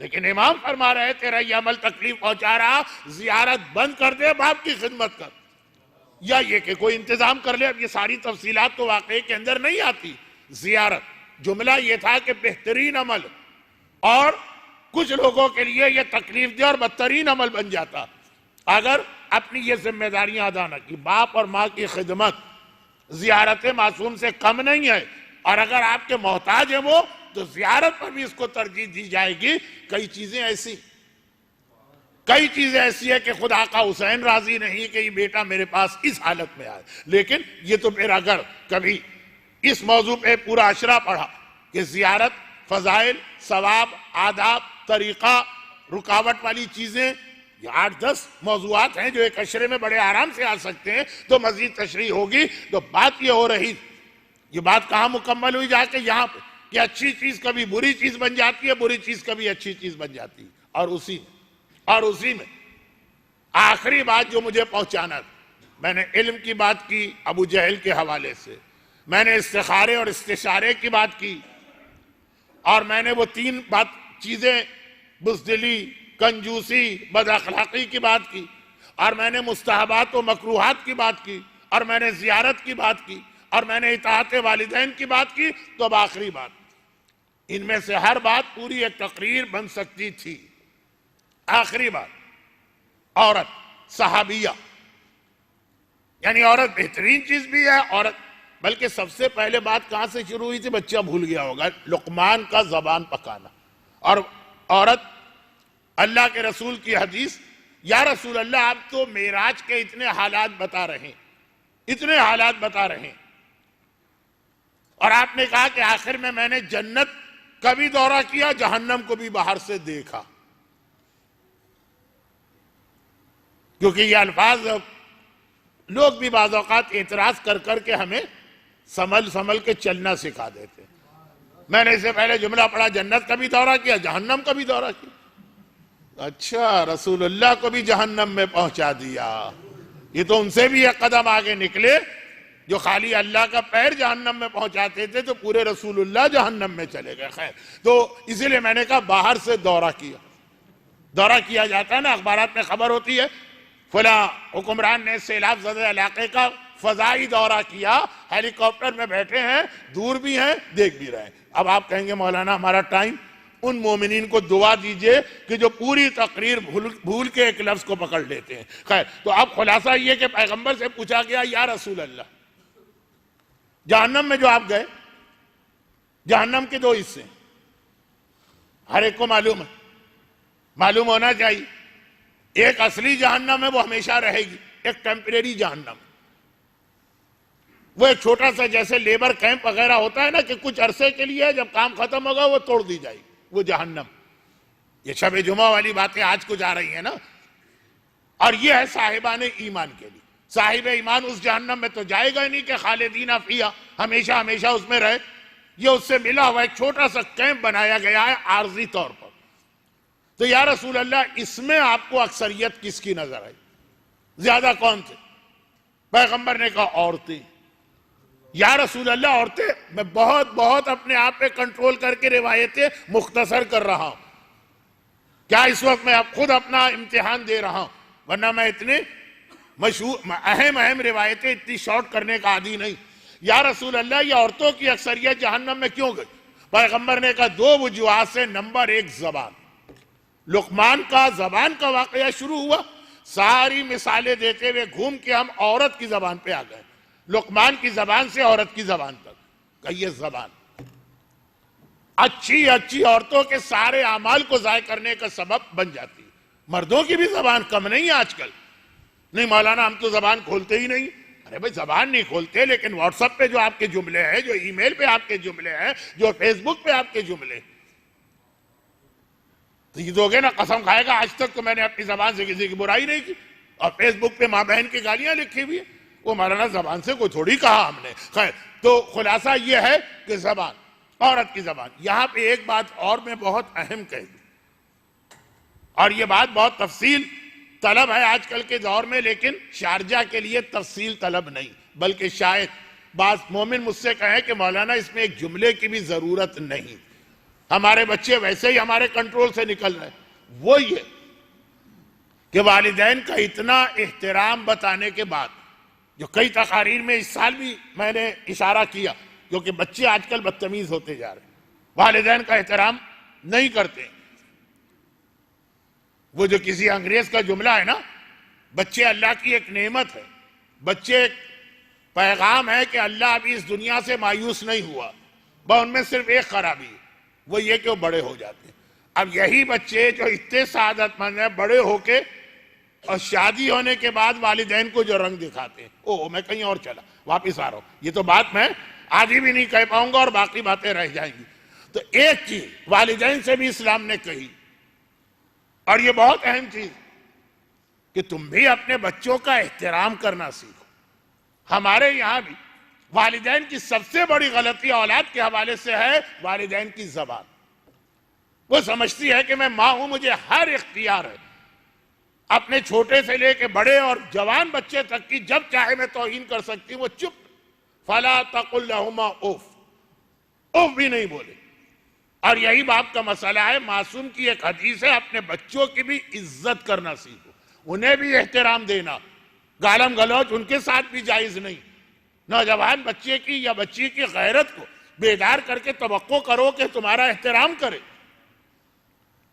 लेकिन इमाम फरमा रहे तेरा यह अमल तकलीफ पहुंचा रहा, जियारत बंद कर दे, बाप की खिदमत कर, या ये कि कोई इंतजाम कर ले। अब ये सारी तफसीलात तो वाकई के अंदर नहीं आती। जियारत जुमला ये था कि बेहतरीन अमल, और कुछ लोगों के लिए यह तकलीफ दे और बदतरीन अमल बन जाता अगर अपनी ये जिम्मेदारियां अदा न की। बाप और माँ की खिदमत जियारत मासूम से कम नहीं है, और अगर आपके मोहताज है वो, तो जियारत पर भी इसको तरजीह दी जाएगी। कई चीजें ऐसी है कि खुद आका हुसैन राजी नहीं कि ये बेटा मेरे पास इस हालत में आए। लेकिन ये तो फिर अगर कभी इस मौजू पे पूरा अशरा पढ़ा कि जियारत, फजाइल, सवाब, आदाब, तरीका, रुकावट वाली चीजें, ये 8-10 मौजूआत हैं जो एक अशरे में बड़े आराम से आ सकते हैं, तो मजीद तशरीह होगी। तो बात ये हो रही, ये बात कहाँ मुकम्मल हुई जाके यहाँ पे कि अच्छी चीज कभी बुरी चीज बन जाती है, बुरी चीज कभी अच्छी चीज बन जाती है। और उसी में आखिरी बात जो मुझे पहुंचाना था, मैंने इल्म की बात की अबू जहल के हवाले से, मैंने इस्तिखारे और इस्तिशारे की बात की, और मैंने वो 3 चीजें बुज़दिली, कंजूसी, बदअखलाकी की बात की, और मैंने मुस्तहबात व मकरूहात की बात की, और मैंने जियारत की बात की, और मैंने इताअत वालिदैन की बात की। तो अब आखिरी बात, इनमें से हर बात पूरी एक तकरीर बन सकती थी। आखिरी बात, औरत सहाबिया, यानी औरत बेहतरीन चीज भी है। औरत, बल्कि सबसे पहले बात कहां से शुरू हुई थी, बच्चा भूल गया होगा, लुकमान का जबान पकाना। और औरत, अल्लाह के रसूल की हदीस, या रसूल अल्लाह आप तो मेराज के इतने हालात बता रहे हैं, इतने हालात बता रहे हैं, और आपने कहा कि आखिर में मैंने जन्नत का भी दौरा किया, जहन्नम को भी बाहर से देखा। क्योंकि ये अल्फाज लोग भी बाज़ औक़ात एतराज कर करके हमें संभल के चलना सिखा देते। मैंने इससे पहले जुमला पढ़ा, जन्नत का भी दौरा किया, जहन्नम का भी दौरा किया। अच्छा, रसूलुल्लाह को भी जहन्नम में पहुंचा दिया। ये तो उनसे भी एक कदम आगे निकले, जो खाली अल्लाह का पैर जहन्नम में पहुंचाते थे, तो पूरे रसूलुल्लाह जहन्नम में चले गए। खैर, तो इसीलिए मैंने कहा बाहर से दौरा किया जाता है ना, अखबारात में खबर होती है, फला हुक्मरान ने सैलाब ज़दा इलाके का फजाई दौरा किया, हेलीकॉप्टर में बैठे हैं, दूर भी हैं, देख भी रहे हैं। अब आप कहेंगे मौलाना हमारा टाइम, उन मोमिनीन को दुआ दीजिए कि जो पूरी तकरीर भूल के एक लफ्ज को पकड़ लेते हैं। खैर, तो अब खुलासा ये कि पैगंबर से पूछा गया, या रसूल अल्लाह, जहन्नम में जो आप गए, जहन्नम के 2 हिस्से, हर एक को मालूम होना चाहिए। एक असली जहन्नम है, वो हमेशा रहेगी। एक टेम्परेरी जहन्नम, वो एक छोटा सा जैसे लेबर कैंप वगैरह होता है ना, कि कुछ अरसे के लिए, जब काम खत्म होगा वो तोड़ दी जाएगी, वो जहन्नम। ये शब जुमा वाली बातें आज कुछ आ रही है ना, और ये है साहिबान ईमान के लिए। साहिब ईमान उस जहन्नम में तो जाएगा ही नहीं कि खालिदीना फिया, हमेशा हमेशा उसमें रहे। ये उससे मिला हुआ एक छोटा सा कैंप बनाया गया है आर्जी तौर पर। तो या रसूल अल्लाह, इसमें आपको अक्सरियत किसकी नजर आई, ज्यादा कौन थे? पैगंबर ने कहा औरतें। या रसूल अल्लाह, औरतें? मैं बहुत अपने आप पे कंट्रोल करके रिवायतें मुख्तसर कर रहा हूं। क्या इस वक्त मैं खुद अपना इम्तिहान दे रहा हूं? वरना मैं इतने मशहूर अहम रिवायतें इतनी शॉर्ट करने का आदी नहीं। या रसूल अल्लाह, ये औरतों की अक्सरियत जहन्नम में क्यों गई? पैगंबर ने कहा 2 वजूहात से। नंबर 1, जबान। लुकमान का जबान का वाकया शुरू हुआ, सारी मिसालें देते हुए घूम के हम औरत की जबान पे आ गए, लुकमान की जबान से औरत की जबान तक। कहिए, जबान अच्छी औरतों के सारे अमाल को जाय करने का सबब बन जाती है। मर्दों की भी जबान कम नहीं है आजकल। नहीं मौलाना, हम तो जबान खोलते ही नहीं। अरे भाई, जबान नहीं खोलते, लेकिन व्हाट्सएप पे जो आपके जुमले हैं, जो ईमेल पे आपके जुमले हैं, जो फेसबुक पे आपके जुमले, तो ये दोगे ना, कसम खाएगा आज तक तो मैंने अपनी जबान से किसी की बुराई नहीं की। और फेसबुक पे माँ बहन की गालियां लिखी हुई है, वो मौलाना जबान से कोई थोड़ी कहा हमने। खैर, तो खुलासा ये है कि जबान, औरत की जबान। यहां पे एक बात और मैं बहुत अहम कह दी, और ये बात बहुत तफसील तलब है आजकल के दौर में, लेकिन शारजा के लिए तफसील तलब नहीं, बल्कि शायद बात मोमिन मुझसे कहे कि मौलाना इसमें एक जुमले की भी जरूरत नहीं, हमारे बच्चे वैसे ही हमारे कंट्रोल से निकल रहे। वो ये कि वालिदैन का इतना एहतराम बताने के बाद, जो कई तकारीर में इस साल भी मैंने इशारा किया, क्योंकि बच्चे आजकल बदतमीज होते जा रहे हैं, वालिदैन का एहतराम नहीं करते। वो जो किसी अंग्रेज का जुमला है ना, बच्चे अल्लाह की एक नेमत है, बच्चे एक पैगाम है कि अल्लाह अभी इस दुनिया से मायूस नहीं हुआ, वह उनमें सिर्फ एक खराबी है, वो ये कि वो बड़े हो जाते हैं। अब यही बच्चे जो इतने सादतमंद हैं, बड़े होके और शादी होने के बाद वालिदैन को जो रंग दिखाते हैं, ओह मैं कहीं और चला, वापिस आ रहा हूं, ये तो बात मैं आधी भी नहीं कह पाऊंगा और बाकी बातें रह जाएंगी। तो एक चीज वालिदैन से भी इस्लाम ने कही, और ये बहुत अहम चीज, कि तुम भी अपने बच्चों का एहतराम करना सीखो। हमारे यहां भी वालिदैन की सबसे बड़ी गलती औलाद के हवाले से है वालिदैन की जबान। वो समझती है कि मैं मां हूं, मुझे हर इख्तियार है अपने छोटे से लेके बड़े और जवान बच्चे तक की, जब चाहे मैं तौहीन कर सकती हूं। वो चुप, फला तकुल लहुमा उफ, उफ भी नहीं बोले। और यही बाप का मसला है। मासूम की एक हदीस है, अपने बच्चों की भी इज्जत करना सीखो, उन्हें भी एहतराम देना। गालम गलौज उनके साथ भी जायज नहीं। नौजवान बच्चे की या बच्ची की गैरत को बेदार करके तवक्को करो कि तुम्हारा एहतराम करे।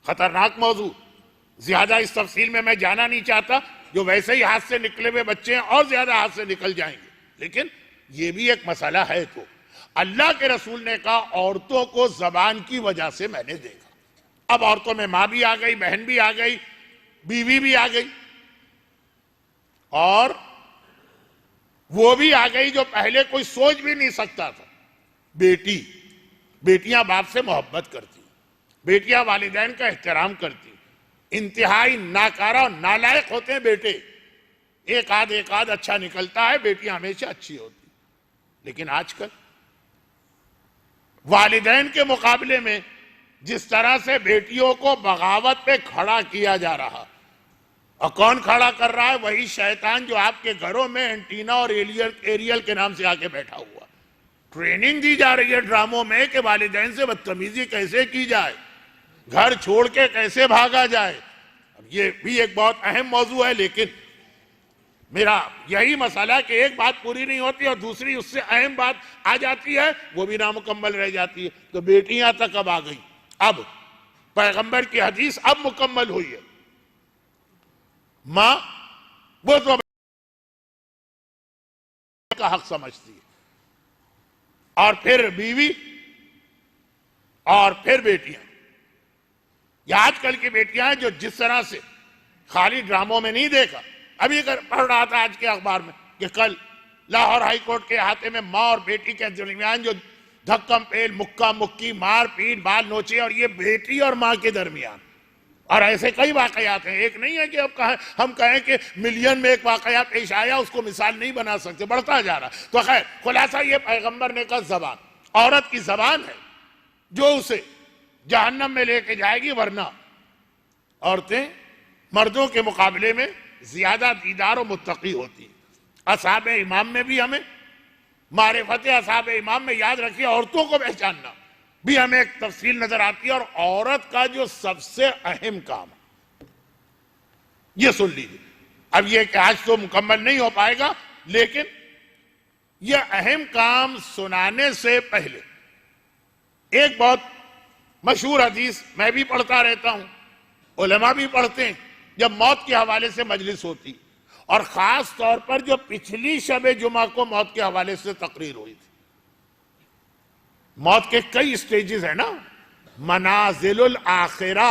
खतरनाक मौजू, ज्यादा इस तफसील में मैं जाना नहीं चाहता। जो वैसे ही हाथ से निकले हुए बच्चे हैं और ज्यादा हाथ से निकल जाएंगे, लेकिन ये भी एक मसला है। तो अल्लाह के रसूल ने कहा औरतों को जबान की वजह से मैंने देखा। अब औरतों में मां भी आ गई, बहन भी आ गई, बीवी भी आ गई, और वो भी आ गई जो पहले कोई सोच भी नहीं सकता था। बेटी, बेटियां बाप से मोहब्बत करती, बेटियां वालिदैन का एहतराम करती। इंतहाई नाकारा और नालायक होते हैं बेटे, एक आध अच्छा निकलता है, बेटियां हमेशा अच्छी होती। लेकिन आजकल वालिदैन के मुकाबले में जिस तरह से बेटियों को बगावत पे खड़ा किया जा रहा, और कौन खड़ा कर रहा है? वही शैतान जो आपके घरों में एंटीना और एरियल के नाम से आके बैठा हुआ। ट्रेनिंग दी जा रही है ड्रामों में कि वालिदैन से बदतमीजी कैसे की जाए, घर छोड़ के कैसे भागा जाए। अब ये भी एक बहुत अहम मौजू है, लेकिन मेरा यही मसला कि एक बात पूरी नहीं होती और दूसरी उससे अहम बात आ जाती है, वो भी नामुकम्मल रह जाती है। तो बेटियां तक अब आ गई। अब पैगंबर की हदीस अब मुकम्मल हुई है। मां वो तो का हक समझती है, और फिर बीवी, और फिर बेटियां। ये आजकल की बेटियां हैं जो जिस तरह से खाली ड्रामों में नहीं देखा। अभी पढ़ रहा था आज के अखबार में कि कल लाहौर हाई कोर्ट के अहाते में मां और बेटी के दरमियान जो धक्कम पेल, मुक्का मुक्की, मार पीट, बाल नोचे, और ये बेटी और मां के दरमियान। और ऐसे कई वाकयात हैं, एक नहीं है कि अब हम कहें कि मिलियन में एक वाकया पेश आया, उसको मिसाल नहीं बना सकते, बढ़ता जा रहा। तो खैर खुलासा ये पैगंबर ने कहा जबान औरत की जबान है जो उसे जहन्नम में लेके जाएगी, वरना औरतें मर्दों के मुकाबले में ज्यादा दीदार और मुत्तकी होती है। असहाबे इमाम में भी हमें मारिफत असहाबे इमाम में याद रखिए, औरतों को पहचानना भी हमें एक तफसील नजर आती है। और औरत का जो सबसे अहम काम है, ये सुन लीजिए। अब ये कि आज तो मुकम्मल नहीं हो पाएगा, लेकिन यह अहम काम सुनाने से पहले एक बहुत मशहूर हदीस मैं भी पढ़ता रहता हूं, उलमा भी पढ़ते हैं, जब मौत के हवाले से मजलिस होती, और खास तौर पर जो पिछली शबे जुमा को मौत के हवाले से तकरीर हुई थी। मौत के कई स्टेजेस है ना, मनाजिलुल आखिरा,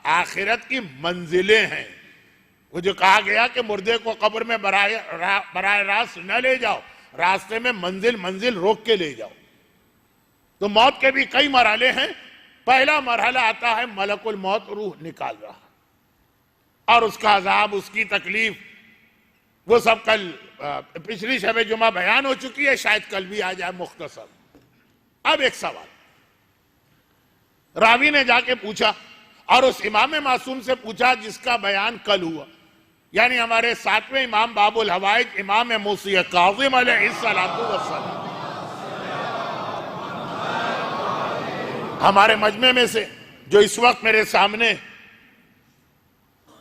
आखिरत की मंजिलें हैं। वो जो कहा गया कि मुर्दे को कब्र में बराह रास्त न ले जाओ, रास्ते में मंजिल मंजिल रोक के ले जाओ। तो मौत के भी कई मरहले हैं। पहला मरहला आता है मलकुल मौत रूह निकाल रहा, और उसका अजाब, उसकी तकलीफ, वो सब कल पिछली शबे जुमा बयान हो चुकी है, शायद कल भी आ जाए मुख्तसर। अब एक सवाल रावी ने जाके पूछा, और उस इमाम मासूम से पूछा जिसका बयान कल हुआ, यानी हमारे 7वें इमाम बाबुल हवाइज इमाम मूसी काज़िम अलैहिस्सलातु वस्सलाम। हमारे मजमे में से जो इस वक्त मेरे सामने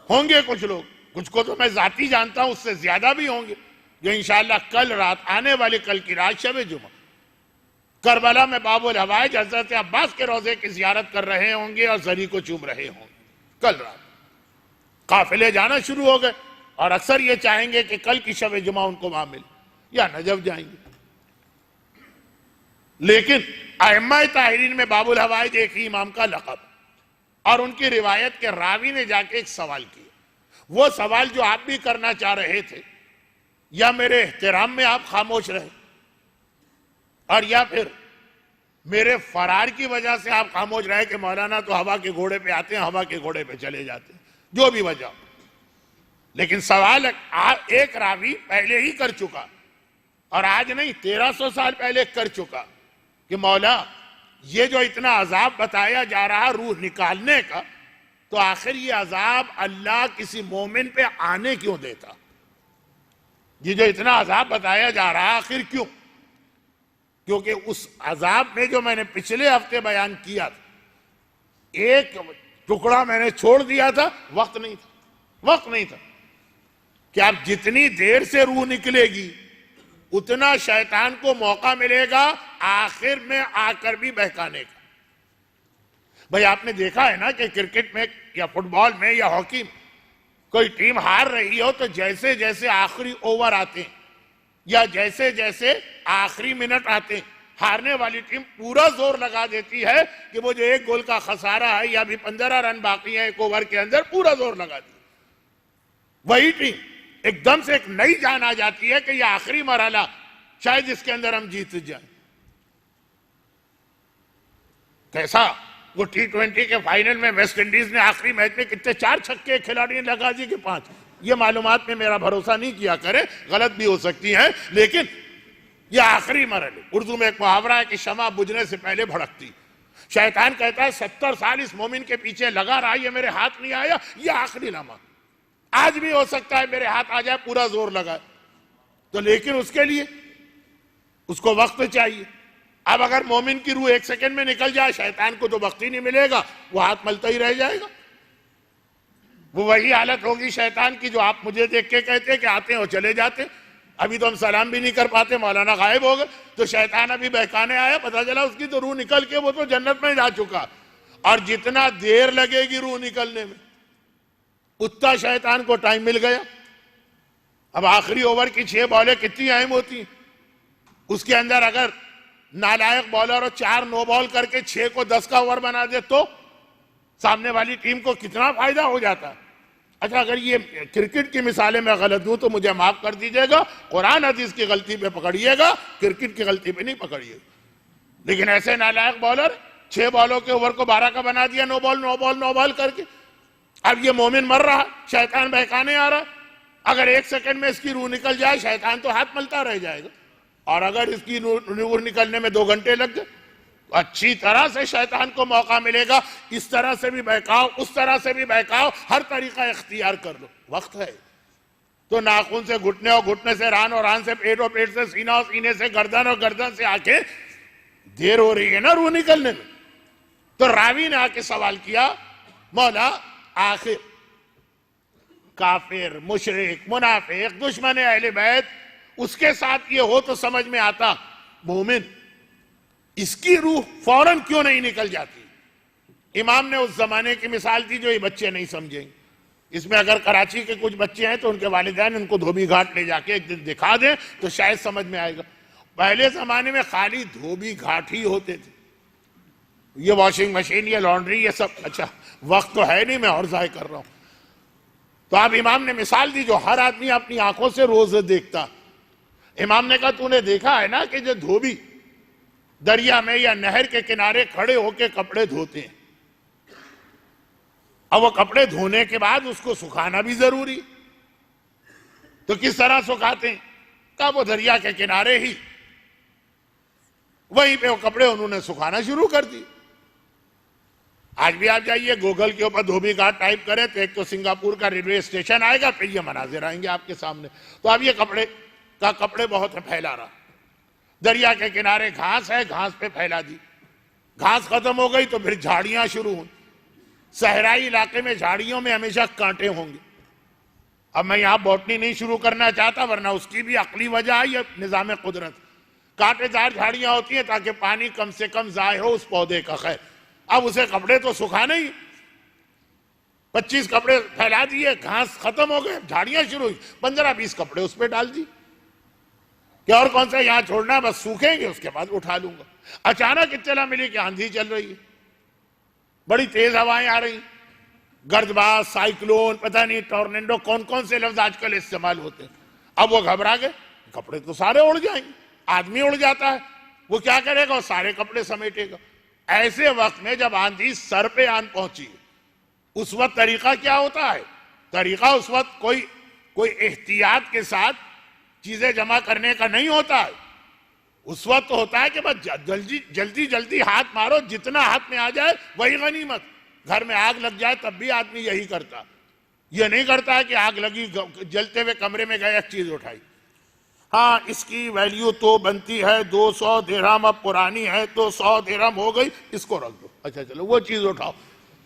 होंगे कुछ लोग, कुछ को तो मैं जाती जानता हूं, उससे ज्यादा भी होंगे, जो इंशाअल्लाह कल रात, आने वाली कल की रात शब जुमा करबला में बाबुल हवाइज हजरत अब्बास के रोजे की जियारत कर रहे होंगे और जरी को चूम रहे होंगे। कल रात काफिले जाना शुरू हो गए, और अक्सर ये चाहेंगे कि कल की शब जुमा उनको वहां मिले, या नजफ जाएंगे। लेकिन अइम्मा ताहिरीन में बाबुल हवाइज एक ही इमाम का लक़ब, और उनकी रिवायत के रावी ने जाके एक सवाल किया। वो सवाल जो आप भी करना चाह रहे थे, या मेरे एहतराम में आप खामोश रहे, और या फिर मेरे फरार की वजह से आप खामोश रहे कि मौलाना तो हवा के घोड़े पे आते हैं, हवा के घोड़े पे चले जाते हैं, जो भी वजह। लेकिन सवाल एक रावी पहले ही कर चुका, और आज नहीं 1300 साल पहले कर चुका कि मौला ये जो इतना अजाब बताया जा रहा रूह निकालने का, तो आखिर ये अजाब अल्लाह किसी मोमिन पे आने क्यों देता? ये जो इतना अजाब बताया जा रहा आखिर क्यों? क्योंकि उस अजाब में जो मैंने पिछले हफ्ते बयान किया था, एक टुकड़ा मैंने छोड़ दिया था, वक्त नहीं था कि आप जितनी देर से रूह निकलेगी उतना शैतान को मौका मिलेगा आखिर में आकर भी बहकाने का। भाई आपने देखा है ना कि क्रिकेट में या फुटबॉल में या हॉकी में कोई टीम हार रही हो तो जैसे जैसे आखिरी ओवर आते हैं या जैसे जैसे आखिरी मिनट आते हैं, हारने वाली टीम पूरा जोर लगा देती है कि वो जो एक गोल का खसारा है या भी 15 रन बाकी है एक ओवर के अंदर, पूरा जोर लगा दी। वही टीम एकदम से एक नई जान आ जाती है कि यह आखिरी मरहला शायद इसके अंदर हम जीत जाएं। कैसा वो T20 के फाइनल में वेस्ट इंडीज ने आखिरी मैच में कितने 4 छक्के खिलाड़ी ने लगा दिए कि 5। ये मालूमात में मेरा भरोसा नहीं किया करे, गलत भी हो सकती है, लेकिन ये आखिरी मरहले, उर्दू में एक मुहावरा है कि शमा बुझने से पहले भड़कती। शैतान कहता है 70 साल इस मोमिन के पीछे लगा रहा, ये मेरे हाथ नहीं आया, ये आखिरी लम्हा, आज भी हो सकता है मेरे हाथ आ जाए, पूरा जोर लगाए। तो लेकिन उसके लिए उसको वक्त चाहिए। अब अगर मोमिन की रूह 1 सेकंड में निकल जाए, शैतान को तो वक्त ही नहीं मिलेगा, वो हाथ मलता ही रह जाएगा। वो वही हालत होगी शैतान की जो आप मुझे देख के कहते हैं कि आते हैं और चले जाते हैं। अभी तो हम सलाम भी नहीं कर पाते, मौलाना गायब हो गए, तो शैतान अभी बहकाने आया, पता चला उसकी तो रूह निकल के वो तो जन्नत में जा चुका। और जितना देर लगेगी रूह निकलने में उतना शैतान को टाइम मिल गया। अब आखिरी ओवर की 6 बॉलें कितनी अहम होती, उसके अंदर अगर नालायक बॉलर और 4 नो बॉल करके 6 को 10 का ओवर बना दे तो सामने वाली टीम को कितना फायदा हो जाता है। अच्छा, अगर ये क्रिकेट की मिसालें मैं गलत दूं तो मुझे माफ कर दीजिएगा, कुरान हदीस की गलती पे पकड़िएगा, क्रिकेट की गलती पे नहीं पकड़िएगा। लेकिन ऐसे नालायक बॉलर 6 बॉलों के ओवर को 12 का बना दिया, नो बॉल करके। अब ये मोमिन मर रहा, शैतान बहकाने आ रहा। अगर 1 सेकंड में इसकी रूह निकल जाए, शैतान तो हाथ मलता रह जाएगा। और अगर इसकी रूह निकलने में 2 घंटे लग गए, अच्छी तरह से शैतान को मौका मिलेगा। इस तरह से भी बहकाओ, उस तरह से भी बहकाओ, हर तरीका इख्तियार कर लो, वक्त है। तो नाखून से घुटने और घुटने से रान और रान से पेट और पेट से सीना और सीने से गर्दन और गर्दन से आके देर हो रही है ना रूह निकलने में। तो रावी ने आके सवाल किया, मौला आखिर काफिर, मुशरिक, मुनाफिक, दुश्मन अहले बैत, उसके साथ ये हो तो समझ में आता, मोमिन इसकी रूह फौरन क्यों नहीं निकल जाती? इमाम ने उस जमाने की मिसाल दी जो ये बच्चे नहीं समझेंगे। इसमें अगर कराची के कुछ बच्चे हैं तो उनके वालिदैन उनको धोबी घाट ले जाके एक दिन दिखा दें तो शायद समझ में आएगा। पहले जमाने में खाली धोबी घाट ही होते थे, ये वॉशिंग मशीन, ये लॉन्ड्री, ये सब। अच्छा, वक्त तो है नहीं, मैं और जाय कर रहा हूं। तो अब इमाम ने मिसाल दी जो हर आदमी अपनी आंखों से रोज देखता। इमाम ने कहा, तूने देखा है ना कि जो धोबी दरिया में या नहर के किनारे खड़े होकर कपड़े धोते हैं, अब वो कपड़े धोने के बाद उसको सुखाना भी जरूरी, तो किस तरह सुखाते हैं? कब वो दरिया के किनारे ही वहीं पे वो कपड़े उन्होंने सुखाना शुरू कर दी। आज भी आप जाइए गूगल के ऊपर धोबी घाट टाइप करें तो एक तो सिंगापुर का रेलवे स्टेशन आएगा, फिर ये मनाजिर आएंगे आपके सामने। तो अब ये कपड़े बहुत है फैला रहा। दरिया के किनारे घास है, घास पे फैला दी, घास खत्म हो गई तो फिर झाड़ियां शुरू हुई। सहराई इलाके में झाड़ियों में हमेशा कांटे होंगे। अब मैं यहां बॉटनी नहीं शुरू करना चाहता, वरना उसकी भी अकली वजह है, यह निजाम कुदरत। कांटेदार झाड़ियां होती हैं ताकि पानी कम से कम जाए हो उस पौधे का। खैर, अब उसे कपड़े तो सुखाने ही, 25 कपड़े फैला दिए, घास खत्म हो गए, झाड़ियां शुरू हुई, 15-20 कपड़े उस पर डाल दिए कि और कौन सा यहां छोड़ना, बस सूखेंगे उसके बाद उठा लूंगा। अचानक इत्तला मिली कि आंधी चल रही है, बड़ी तेज हवाएं आ रही, गर्दबाज, साइक्लोन, पता नहीं टॉर्नेडो, कौन कौन से लफ्ज आजकल इस्तेमाल होते हैं। अब वो घबरा गए, कपड़े तो सारे उड़ जाएंगे। आदमी उड़ जाता है, वो क्या करेगा, वो सारे कपड़े समेटेगा। ऐसे वक्त में जब आंधी सर पे आन पहुंची, उस वक्त तरीका क्या होता है? तरीका उस वक्त कोई कोई एहतियात के साथ चीजें जमा करने का नहीं होता है। उस वक्त होता है कि बस जल्दी जल्दी हाथ मारो, जितना हाथ में आ जाए वही गनीमत। घर में आग लग जाए तब भी आदमी यही करता, ये नहीं करता है कि आग लगी जलते हुए कमरे में गए एक चीज उठाई। हाँ, इसकी वैल्यू तो बनती है 200 दिरहम, अब पुरानी है तो 100 दिरहम हो गई, इसको रख दो। अच्छा चलो वो चीज उठाओ।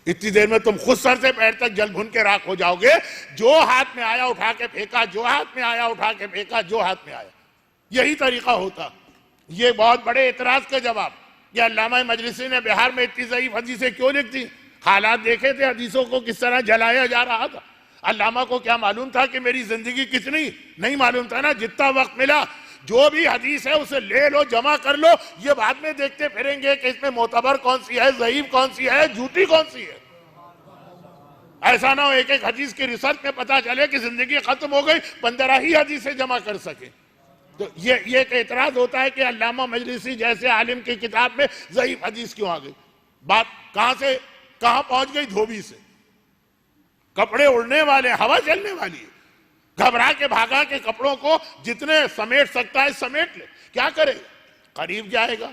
इतनी देर में तुम खुद सर से पैर तक जल भुन के राख हो जाओगे। जो हाथ में आया उठा के फेंका, जो हाथ में आया उठा के फेंका, जो हाथ में आया, यही तरीका होता। ये बहुत बड़े एतराज का जवाब। ये अल्लामा मजलिसी ने बिहार में इतनी ज़ईफ हदीसें क्यों लिखती? हालात देखे थे हदीसों को किस तरह जलाया जा रहा था। अल्लामा को क्या मालूम था कि मेरी जिंदगी कितनी? नहीं मालूम था ना। जितना वक्त मिला जो भी हदीस है उसे ले लो, जमा कर लो। ये बाद में देखते फिरेंगे कि इसमें मोतबर कौन सी है, ज़ईफ कौन सी है, झूठी कौन सी है। ऐसा ना हो एक एक हदीस की रिसर्च में पता चले कि जिंदगी खत्म हो गई, 15 ही हदीसें जमा कर सके। तो ये एक एतराज होता है कि अल्लामा मजलिसी जैसे आलिम की किताब में ज़ईफ हदीस क्यों आ गई। बात कहां से कहां पहुंच गई? धोबी से। कपड़े उड़ने वाले, हवा चलने वाली है। घबरा के भागा के कपड़ों को जितने समेट सकता है समेट ले। क्या करेगा? करीब जाएगा,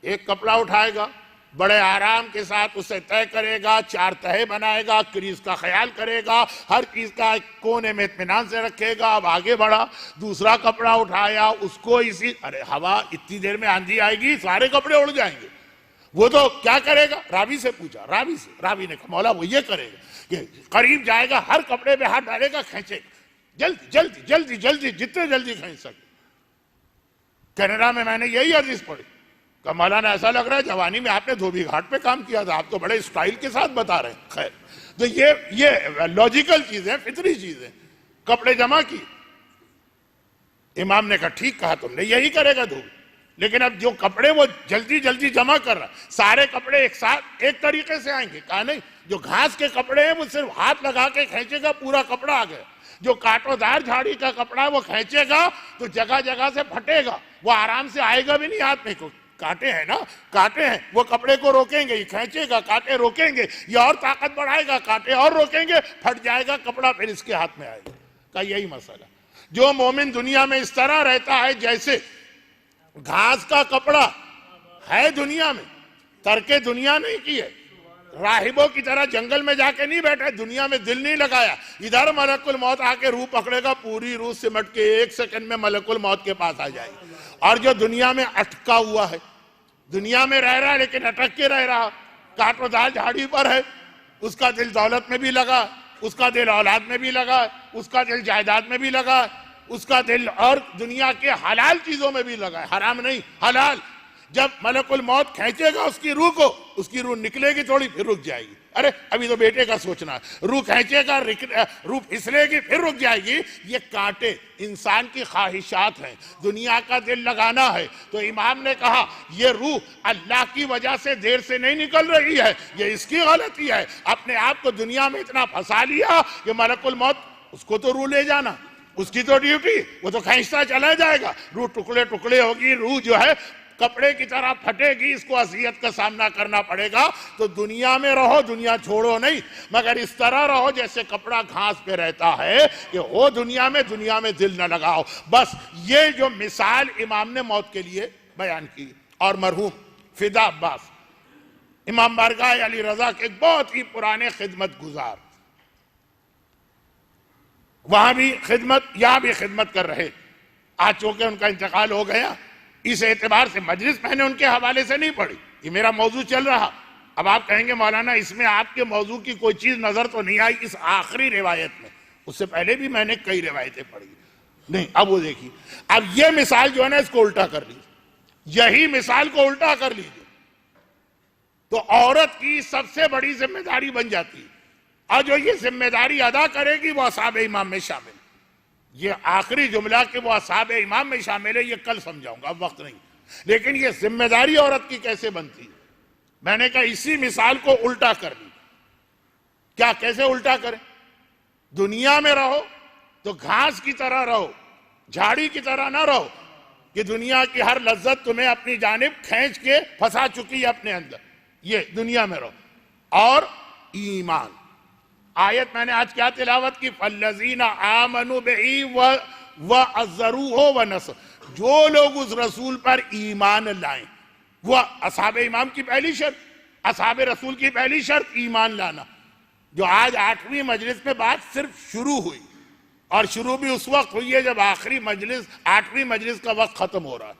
एक कपड़ा उठाएगा, बड़े आराम के साथ उसे तय करेगा, 4 तहे बनाएगा, क्रीज का ख्याल करेगा, हर चीज का कोने में इत्मीनान से रखेगा। अब आगे बढ़ा, दूसरा कपड़ा उठाया, उसको इसी, अरे हवा इतनी देर में आंधी आएगी, सारे कपड़े उड़ जाएंगे। वो तो क्या करेगा? रावी से पूछा, रावी से। रावी ने कहा मौला वो ये करेगा कि करीब जाएगा, हर कपड़े में हाथ डालेगा, खींचेगा, जल्दी जल्दी जल्दी जल्दी, जितने जल्दी खींच सके। कनाडा में मैंने यही हदीस पढ़ी। कहा मौलाना ऐसा लग रहा है जवानी में आपने धोबी घाट पे काम किया था, आप तो बड़े स्टाइल के साथ बता रहे हैं। खैर, तो ये लॉजिकल चीजें, फितरी चीजें। कपड़े जमा की, इमाम ने कहा ठीक कहा तुमने, यही करेगा धोबी। लेकिन अब जो कपड़े वो जल्दी जल्दी जमा कर रहा, सारे कपड़े एक साथ एक तरीके से आएंगे? कहा नहीं, जो घास के कपड़े हैं वो सिर्फ हाथ लगा के खींचेगा, पूरा कपड़ा आ गया। जो कांटोदार झाड़ी का कपड़ा है वो खींचेगा तो जगह जगह से फटेगा, वो आराम से आएगा भी नहीं हाथ में। को कांटे हैं ना, कांटे हैं, वो कपड़े को रोकेंगे, ये खींचेगा, कांटे रोकेंगे, ये और ताकत बढ़ाएगा, कांटे और रोकेंगे, फट जाएगा कपड़ा, फिर इसके हाथ में आएगा। का यही मसला। जो मोमिन दुनिया में इस तरह रहता है जैसे घास का कपड़ा है दुनिया में, तरके दुनिया नहीं की है। राहिबों की तरह जंगल में जाके नहीं बैठे, दुनिया में दिल नहीं लगाया। इधर मलकुल मौत आके रूह पकड़ेगा, पूरी रूह सिमट के 1 सेकंड में मलकुल मौत के पास आ जाएगी। और जो दुनिया में अटका हुआ है, दुनिया में रह रहा है लेकिन अटक के रह रहा, कांटोदार झाड़ी पर है, उसका दिल दौलत में भी लगा, उसका दिल औलाद में भी लगा, उसका दिल जायदाद में भी लगा, उसका दिल और दुनिया के हलाल चीजों में भी लगा है, हराम नहीं, हलाल। जब मलकुल मौत खींचेगा उसकी रूह को, उसकी रूह निकलेगी थोड़ी, फिर रुक जाएगी। अरे अभी तो बेटे का सोचना है, रूह खींचेगा, रूह फिसलेगी, फिर रुक जाएगी। ये कांटे इंसान की ख्वाहिशात हैं, दुनिया का दिल लगाना है। तो इमाम ने कहा ये रूह अल्लाह की वजह से देर से नहीं निकल रही है, ये इसकी गलती है। अपने आप को दुनिया में इतना फंसा लिया कि मलकुल मौत, उसको तो रूह ले जाना, उसकी तो ड्यूटी, वो तो खींचता चला जाएगा। रूह टुकड़े टुकड़े होगी, रूह जो है कपड़े की तरह फटेगी, इसको अज़ियत का सामना करना पड़ेगा। तो दुनिया में रहो, दुनिया छोड़ो नहीं, मगर इस तरह रहो जैसे कपड़ा घास पे रहता है कि हो दुनिया में दिल न लगाओ। बस ये जो मिसाल इमाम ने मौत के लिए बयान की। और मरहूम फिदा अब्बास इमाम बारगाह अली रजा के एक बहुत ही पुराने खिदमत गुजार, वहां भी खिदमत, यहां भी खिदमत कर रहे। आज चूंकि उनका इंतकाल हो गया, इस एतबार से मजलिस मैंने उनके हवाले से नहीं पढ़ी, ये मेरा मौजू चल रहा। अब आप कहेंगे मौलाना इसमें आपके मौजू की कोई चीज नजर तो नहीं आई इस आखिरी रिवायत में, उससे पहले भी मैंने कई रिवायतें पढ़ी। नहीं, अब वो देखिए, अब ये मिसाल जो है ना इसको उल्टा कर लीजिए, यही मिसाल को उल्टा कर लीजिए तो औरत की सबसे बड़ी जिम्मेदारी बन जाती है। और जो ये जिम्मेदारी अदा करेगी वो असहाबे इमाम में शामिल। ये आखिरी जुमला कि वो असहाबे इमाम में शामिल है, ये कल समझाऊंगा, अब वक्त नहीं। लेकिन ये जिम्मेदारी औरत की कैसे बनती है, मैंने कहा इसी मिसाल को उल्टा कर ली। क्या, कैसे उल्टा करें? दुनिया में रहो तो घास की तरह रहो, झाड़ी की तरह ना रहो कि दुनिया की हर लज्जत तुम्हें अपनी जानिब खींच के फंसा चुकी है अपने अंदर। ये दुनिया में रहो। और ईमान, आयत मैंने आज क्या तिलावत की, फल्लज़ीना आमनु बिही व अज़्ज़रूहु व नसर, जो लोग उस रसूल पर ईमान लाएं, वो असहाबे इमाम की पहली शर्त, असहाबे रसूल की पहली शर्त ईमान लाना। जो आज 8वीं मजलिस में बात सिर्फ शुरू हुई, और शुरू भी उस वक्त हुई है जब आखिरी मजलिस 8वीं मजलिस का वक्त खत्म हो रहा है।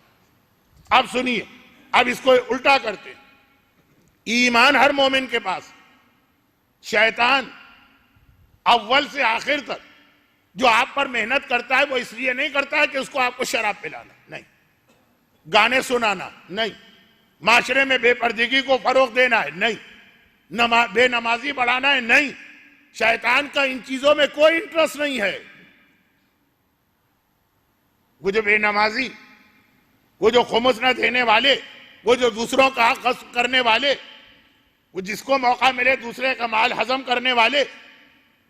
अब सुनिए, अब इसको उल्टा करते, ईमान हर मोमिन के पास, शैतान अव्वल से आखिर तक जो आप पर मेहनत करता है वो इसलिए नहीं करता है कि उसको आपको शराब पिलाना, नहीं, गाने सुनाना नहीं, माशरे में बेपर्दगी को फरोग देना है नहीं, बेनमाजी बढ़ाना है नहीं। शैतान का इन चीजों में कोई इंटरेस्ट नहीं है। वो जो बेनमाजी, वो जो खुमुस न देने वाले, वो जो दूसरों का हक गस्ब करने वाले, वो जिसको मौका मिले दूसरे का माल हजम करने वाले,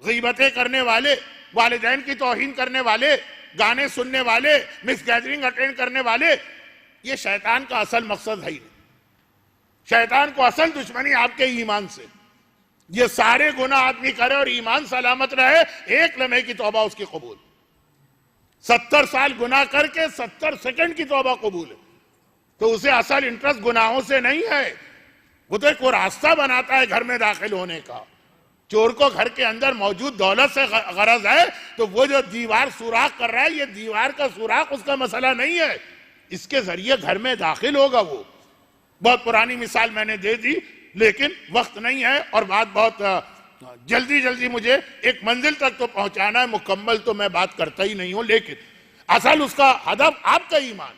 गीबतें करने वाले, वालिदैन की तौहीन करने वाले, गाने सुनने वाले, मिस गैदरिंग अटेंड करने वाले, ये शैतान का असल मकसद है ही नहीं। शैतान को असल दुश्मनी आपके ईमान से। ये सारे गुनाह आदमी करे और ईमान सलामत रहे, एक लम्हे की तौबा उसकी कबूल। 70 साल गुनाह करके 70 सेकंड की तौबा कबूल है, तो उसे असल इंटरेस्ट गुनाहों से नहीं है। वो तो एक रास्ता बनाता है घर में दाखिल होने का। चोर को घर के अंदर मौजूद दौलत से गरज है, तो वो जो दीवार सुराख कर रहा है, ये दीवार का सुराख उसका मसला नहीं है, इसके जरिए घर में दाखिल होगा वो। बहुत पुरानी मिसाल मैंने दे दी, लेकिन वक्त नहीं है और बात बहुत जल्दी जल्दी मुझे एक मंजिल तक तो पहुंचाना है, मुकम्मल तो मैं बात करता ही नहीं हूं, लेकिन असल उसका हदफ आपका ईमान।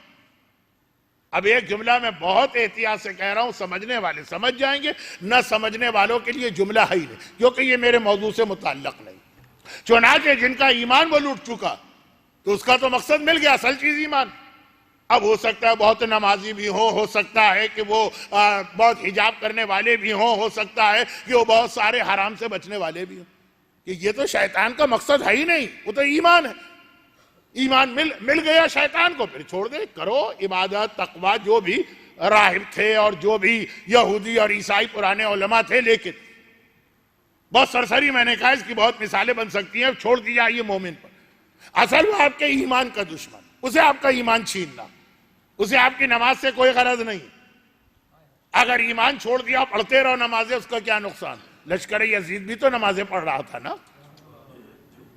अब एक जुमला मैं बहुत एहतियात से कह रहा हूं, समझने वाले समझ जाएंगे, न समझने वालों के लिए जुमला है ही नहीं, क्योंकि ये मेरे मौजू से मुताल्लक नहीं। चुनाचे जिनका ईमान वो लूट चुका, तो उसका तो मकसद मिल गया, असल चीज ईमान। अब हो सकता है बहुत नमाजी भी हो सकता है कि वो बहुत हिजाब करने वाले भी हो सकता है कि वो बहुत सारे हराम से बचने वाले भी हों, कि ये तो शैतान का मकसद है ही नहीं, वो तो ईमान है। ईमान मिल गया शैतान को, फिर छोड़ दे, करो इबादत तकवा, जो भी राहिब थे और जो भी यहूदी और ईसाई पुराने उलमा थे। लेकिन बहुत सरसरी मैंने कहा, इसकी बहुत मिसालें बन सकती हैं, छोड़ दिया ये मोमिन पर। असल वो आपके ईमान का दुश्मन, उसे आपका ईमान छीनना, उसे आपकी नमाज से कोई गरज नहीं। अगर ईमान छोड़ दिया, पढ़ते रहो नमाजें, उसका क्या नुकसान। लश्कर यजीद भी तो नमाजें पढ़ रहा था ना,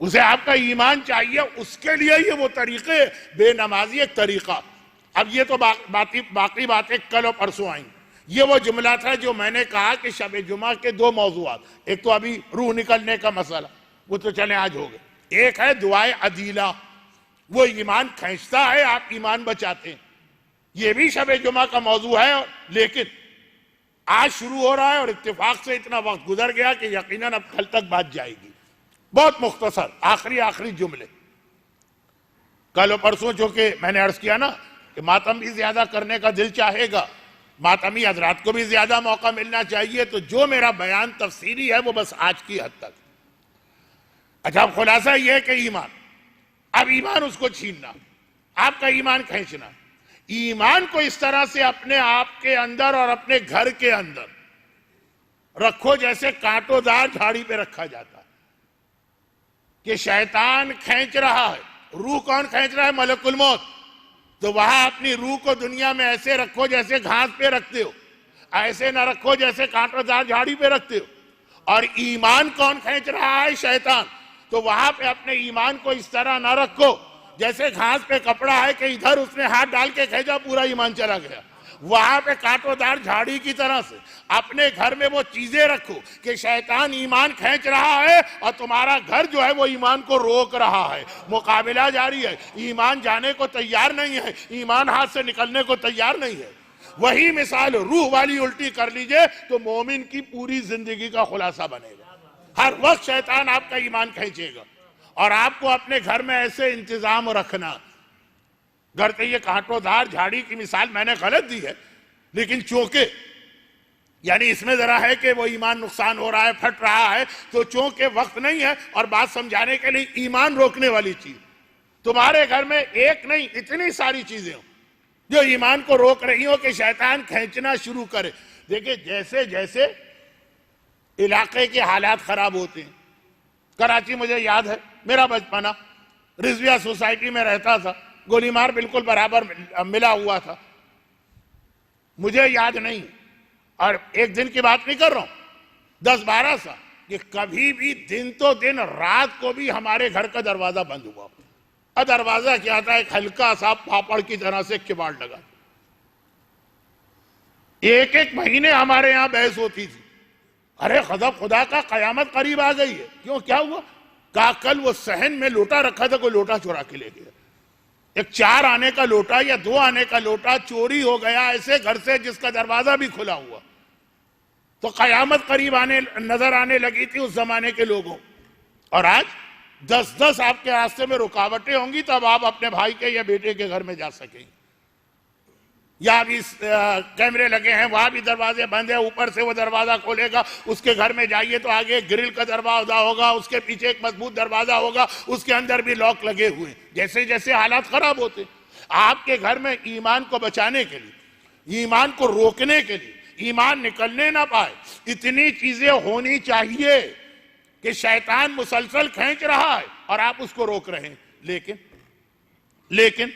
उसे आपका ईमान चाहिए, उसके लिए ये वो तरीके, बेनमाजी एक तरीका। अब ये तो बाकी बातें कल और परसों आई। ये वो जुमला था जो मैंने कहा कि शब जुमा के 2 मौजूआत, एक तो अभी रूह निकलने का मसला, वो तो चले आज हो गए, एक है दुआए अदीला, वो ईमान खींचता है, आप ईमान बचाते हैं, ये भी शब जुमा का मौजू है। लेकिन आज शुरू हो रहा है और इत्तेफाक से इतना वक्त गुजर गया कि यकीनन अब कल तक बात जाएगी। बहुत मुख्तसर आखिरी जुमले। कल और परसों जो कि मैंने अर्ज किया ना कि मातम भी ज्यादा करने का दिल चाहेगा, मातमी हजरात को भी ज्यादा मौका मिलना चाहिए, तो जो मेरा बयान तफसीरी है वो बस आज की हद तक। अच्छा, खुलासा यह है कि ईमान, अब ईमान उसको छीनना, आपका ईमान खींचना, ईमान को इस तरह से अपने आप के अंदर और अपने घर के अंदर रखो जैसे कांटोदार झाड़ी पे रखा जाता है, कि शैतान खींच रहा है, रूह कौन खींच रहा है? मलकुल मौत। तो वहां अपनी रूह को दुनिया में ऐसे रखो जैसे घास पे रखते हो, ऐसे ना रखो जैसे कांटोदार झाड़ी पे रखते हो। और ईमान कौन खींच रहा है? शैतान। तो वहां पे अपने ईमान को इस तरह ना रखो जैसे घास पे कपड़ा है कि इधर उसने हाथ डाल के खींचा पूरा ईमान चला गया। वहां पे कांटोदार झाड़ी की तरह से अपने घर में वो चीजें रखो कि शैतान ईमान खींच रहा है और तुम्हारा घर जो है वो ईमान को रोक रहा है, मुकाबला जारी है, ईमान जाने को तैयार नहीं है, ईमान हाथ से निकलने को तैयार नहीं है। वही मिसाल रूह वाली उल्टी कर लीजिए तो मोमिन की पूरी जिंदगी का खुलासा बनेगा। हर वक्त शैतान आपका ईमान खींचेगा और आपको अपने घर में ऐसे इंतजाम रखना। घर के ये कांटोदार झाड़ी की मिसाल मैंने गलत दी है, लेकिन चौके यानी इसमें जरा है कि वो ईमान नुकसान हो रहा है, फट रहा है, तो चौके वक्त नहीं है और बात समझाने के लिए ईमान रोकने वाली चीज तुम्हारे घर में एक नहीं इतनी सारी चीजें हो जो ईमान को रोक रही हो कि शैतान खींचना शुरू करे। देखिए, जैसे जैसे इलाके के हालात खराब होते हैं, कराची मुझे याद है, मेरा बचपना, रिजविया सोसाइटी में रहता था, गोलीमार बिल्कुल बराबर मिला हुआ था। मुझे याद नहीं, और एक दिन की बात नहीं कर रहा हूं, 10-12 साल, कि कभी भी दिन तो दिन, रात को भी हमारे घर का दरवाजा बंद हुआ। और दरवाजा क्या था, एक हल्का सा पापड़ की तरह से किवाड़ लगा। एक महीने हमारे यहां बहस होती थी, अरे खुदा का कयामत करीब आ गई है। क्यों, क्या हुआ? कहा कल वो सहन में लोटा रखा था, कोई लोटा चुरा के ले गया। एक 4 आने का लोटा या 2 आने का लोटा चोरी हो गया ऐसे घर से जिसका दरवाजा भी खुला हुआ। तो कयामत करीब नजर आने लगी थी उस जमाने के लोगों। और आज 10-10 आपके रास्ते में रुकावटें होंगी, तब आप अपने भाई के या बेटे के घर में जा सकेंगे। या भी कैमरे लगे हैं, वहां भी दरवाजे बंद है, ऊपर से वो दरवाजा खोलेगा, उसके घर में जाइए तो आगे ग्रिल का दरवाजा होगा, उसके पीछे एक मजबूत दरवाजा होगा, उसके अंदर भी लॉक लगे हुए। जैसे जैसे हालात खराब होते, आपके घर में ईमान को बचाने के लिए, ईमान को रोकने के लिए, ईमान निकलने ना पाए, इतनी चीजें होनी चाहिए कि शैतान मुसलसल खींच रहा है और आप उसको रोक रहे हैं। लेकिन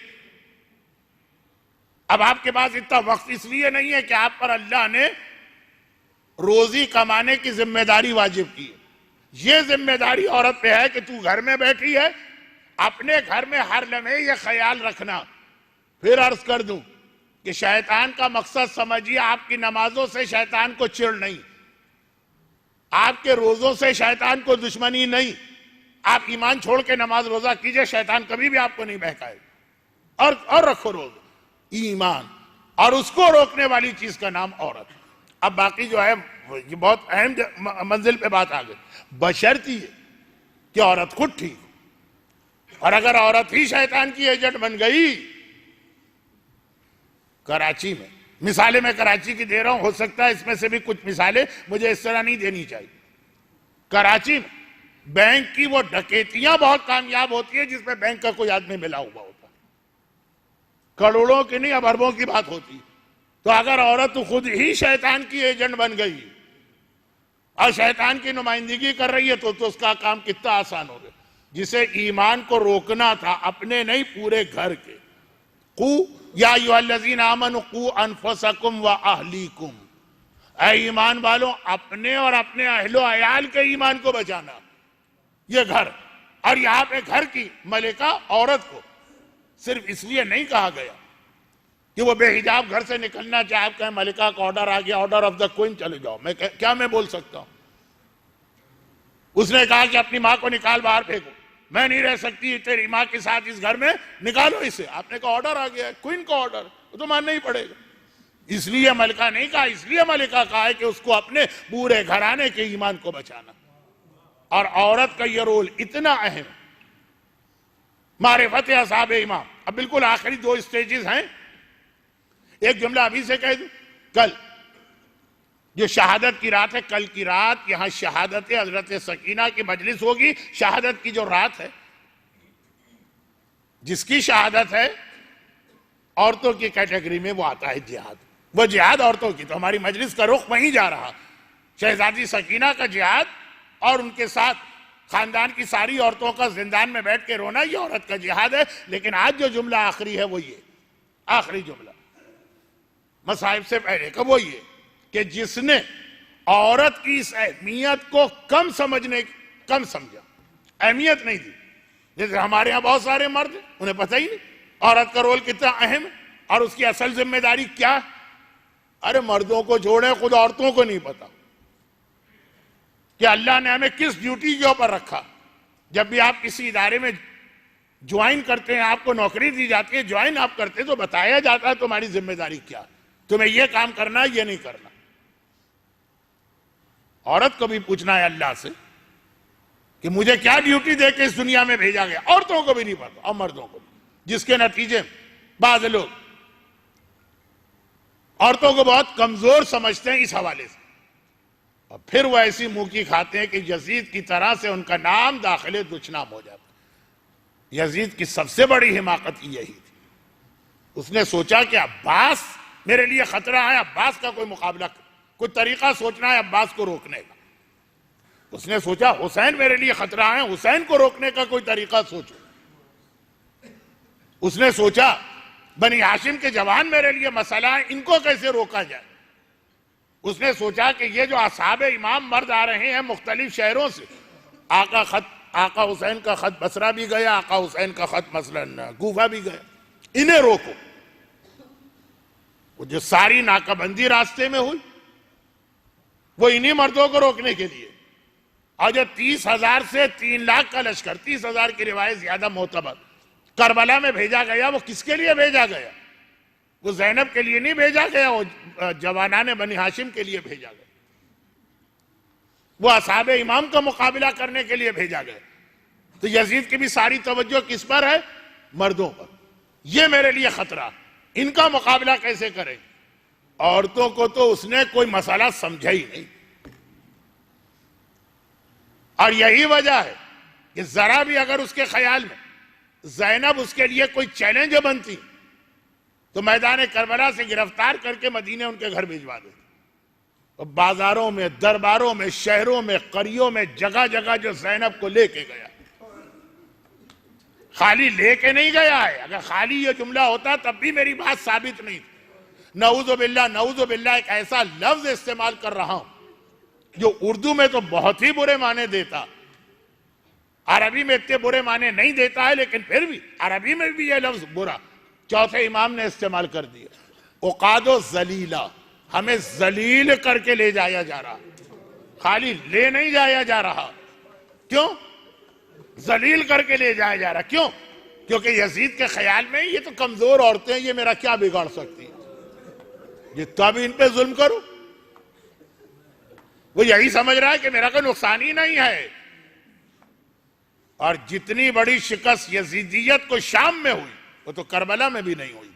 अब आपके पास इतना वक्त इसलिए नहीं है कि आप पर अल्लाह ने रोजी कमाने की जिम्मेदारी वाजिब की है। ये जिम्मेदारी औरत पे है कि तू घर में बैठी है, अपने घर में हर लम्हे ये ख्याल रखना। फिर अर्ज कर दूं कि शैतान का मकसद समझिए, आपकी नमाजों से शैतान को चिढ़ नहीं, आपके रोजों से शैतान को दुश्मनी नहीं। आप ईमान छोड़ के नमाज रोजा कीजिए, शैतान कभी भी आपको नहीं बहकाएगा। और रखो रोजा, ईमान, और उसको रोकने वाली चीज का नाम औरत। अब बाकी जो है ये बहुत अहम मंजिल पे बात आ गई, बशर्ती कि औरत खुद ठीक हो। और अगर औरत ही शैतान की एजेंट बन गई, कराची में मिसालें मैं कराची की दे रहा हूं, हो सकता है इसमें से भी कुछ मिसालें मुझे इस तरह नहीं देनी चाहिए। कराची में बैंक की वो डकैतियां बहुत कामयाब होती है जिसमें बैंक का कोई आदमी मिला हुआ होता, करोड़ों की नहीं, अब अरबों की बात होती। तो अगर औरत तो खुद ही शैतान की एजेंट बन गई और शैतान की नुमाइंदगी कर रही है तो उसका काम कितना आसान हो गया। जिसे ईमान को रोकना था, अपने नहीं पूरे घर के, कू या अय्युहल्लज़ीना आमनू कू अनफुसकुम व अहलीकुम, ऐ ईमान वालों, अपने और अपने अहलो अयाल के ईमान को बचाना। ये घर, और यहां पे घर की मलिका औरत को सिर्फ इसलिए नहीं कहा गया कि वो बेहिजाब घर से निकलना चाहे, आप कहें मलिका का ऑर्डर आ गया, ऑर्डर ऑफ द क्वीन, चले जाओ, मैं बोल सकता हूं। उसने कहा कि अपनी मां को निकाल बाहर फेंको, मैं नहीं रह सकती तेरी मां के साथ इस घर में, निकालो इसे। आपने कहा ऑर्डर आ गया, क्वीन का ऑर्डर, वो तो मानना ही पड़ेगा। इसलिए मलिका नहीं कहा, इसलिए मलिका कहा है कि उसको अपने पूरे घराने के ईमान को बचाना। और औरत का यह रोल इतना अहम, मारिफत असहाब इमाम। अब बिल्कुल आखिरी 2 स्टेजेस हैं, एक जुमला अभी से कह दूं, कल जो शहादत की रात है, कल की रात यहां शहादत हजरत सकीना की मजलिस होगी। शहादत की जो रात है, जिसकी शहादत है, औरतों की कैटेगरी में वो आता है जिहाद। वो जिहाद औरतों की, तो हमारी मजलिस का रुख वहीं जा रहा, शहजादी सकीना का जिहाद और उनके साथ खानदान की सारी औरतों का जिंदान में बैठ के रोना, ये औरत का जिहाद है। लेकिन आज जो जुमला आखिरी है वो ये, आखिरी जुमला मसाइब से पहले का वो ये कि जिसने औरत की इस अहमियत को कम समझा, अहमियत नहीं दी। जैसे हमारे यहां बहुत सारे मर्द हैं, उन्हें पता ही नहीं औरत का रोल कितना अहम है और उसकी असल जिम्मेदारी क्या है। अरे मर्दों को छोड़े, खुद औरतों को नहीं पता कि अल्लाह ने हमें किस ड्यूटी के ऊपर रखा। जब भी आप किसी इदारे में ज्वाइन करते हैं, आपको नौकरी दी जाती है, ज्वाइन आप करते हैं तो बताया जाता है तुम्हारी जिम्मेदारी क्या, तुम्हें यह काम करना है, ये नहीं करना। औरत को भी पूछना है अल्लाह से कि मुझे क्या ड्यूटी दे के इस दुनिया में भेजा गया। औरतों को भी नहीं पता और मर्दों को भी, जिसके नतीजे बाज लोग औरतों को बहुत कमजोर समझते हैं इस हवाले से, और फिर वो ऐसी मुंह की खाते हैं कि यजीद की तरह से उनका नाम दाखिले दुचनाम हो जाता। यजीद की सबसे बड़ी हिमाकत यही थी, उसने सोचा कि अब्बास मेरे लिए खतरा है, अब्बास का कोई मुकाबला, कोई तरीका सोचना है अब्बास को रोकने का। उसने सोचा हुसैन मेरे लिए खतरा है, हुसैन को रोकने का कोई तरीका सोचो। उसने सोचा बनी हाशिम के जवान मेरे लिए मसला है, इनको कैसे रोका जाए। उसने सोचा कि ये जो असहाबे इमाम मर्द आ रहे हैं मुख्तलिफ शहरों से, आका हुसैन का खत बसरा भी गया, आका हुसैन का खत मसलन कूफा भी गया, इन्हें रोको। वो जो सारी नाकाबंदी रास्ते में हुई वो इन्हीं मर्दों को रोकने के लिए। और जो 30,000 से 3 लाख का लश्कर, 30,000 की रिवायत ज्यादा मोतबर, करबला में भेजा गया, वो किसके लिए भेजा गया? वो ज़ैनब के लिए नहीं भेजा गया, वो जवानाने बनी हाशिम के लिए भेजा गया, वो असहाबे इमाम का मुकाबला करने के लिए भेजा गया। तो यजीद की भी सारी तवज्जो किस पर है? मर्दों पर। ये मेरे लिए खतरा, इनका मुकाबला कैसे करें? औरतों को तो उसने कोई मसला समझा ही नहीं। और यही वजह है कि जरा भी अगर उसके ख्याल में ज़ैनब उसके लिए कोई चैलेंज बनती तो मैदान करबला से गिरफ्तार करके मदीने उनके घर भिजवा देते। तो बाजारों में, दरबारों में, शहरों में, करियों में, जगह जगह जो ज़ैनब को लेके गया, खाली लेके नहीं गया है। अगर खाली ये जुमला होता तब भी मेरी बात साबित नहीं थी। नऊज़ु बिल्लाह एक ऐसा लफ्ज इस्तेमाल कर रहा हूं जो उर्दू में तो बहुत ही बुरे माने देता, अरबी में इतने बुरे माने नहीं देता है, लेकिन फिर भी अरबी में भी यह लफ्ज बुरा चौथे इमाम ने इस्तेमाल कर दिया। उकादो जलीला, हमें जलील करके ले जाया जा रहा, खाली ले नहीं जाया जा रहा। क्यों जलील करके ले जाया जा रहा? क्यों? क्योंकि यजीद के ख्याल में ये तो कमजोर औरतें हैं, ये मेरा क्या बिगाड़ सकती है, जितना भी इन पे जुल्म करो। वो यही समझ रहा है कि मेरा कोई नुकसान ही नहीं है। और जितनी बड़ी शिकस्त यजीदियत को शाम में हुई वो तो करबला में भी नहीं हुई।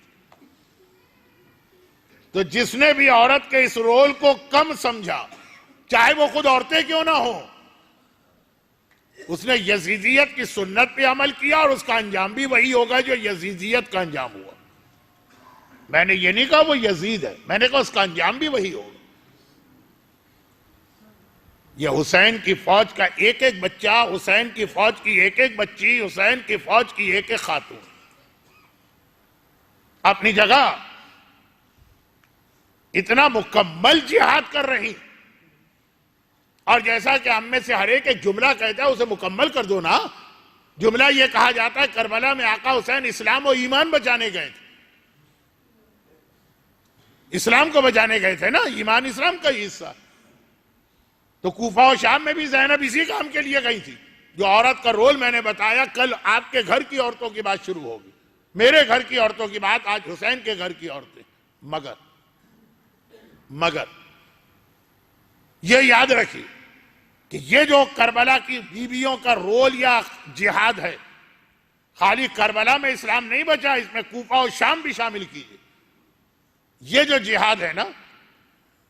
तो जिसने भी औरत के इस रोल को कम समझा, चाहे वो खुद औरतें क्यों ना हो, उसने यजीदियत की सुन्नत पे अमल किया और उसका अंजाम भी वही होगा जो यजीदियत का अंजाम हुआ। मैंने ये नहीं कहा वो यजीद है, मैंने कहा उसका अंजाम भी वही होगा। ये हुसैन की फौज का एक एक बच्चा, हुसैन की फौज की एक एक बच्ची, हुसैन की फौज की एक एक खातून अपनी जगह इतना मुकम्मल जिहाद कर रही। और जैसा कि हम में से हर एक जुमला कहता है उसे मुकम्मल कर दो ना। जुमला यह कहा जाता है करबला में आका हुसैन इस्लाम और ईमान बचाने गए थे, इस्लाम को बचाने गए थे ना, ईमान इस्लाम का ही हिस्सा। तो कूफा और शाम में भी ज़ैनब इसी काम के लिए गई थी। जो औरत का रोल मैंने बताया, कल आपके घर की औरतों की बात शुरू होगी, मेरे घर की औरतों की बात, आज हुसैन के घर की औरतें। मगर ये याद रखिए कि ये जो करबला की बीवियों का रोल या जिहाद है, खाली करबला में इस्लाम नहीं बचा, इसमें कूफा और शाम भी शामिल कीजिए। ये जो जिहाद है ना,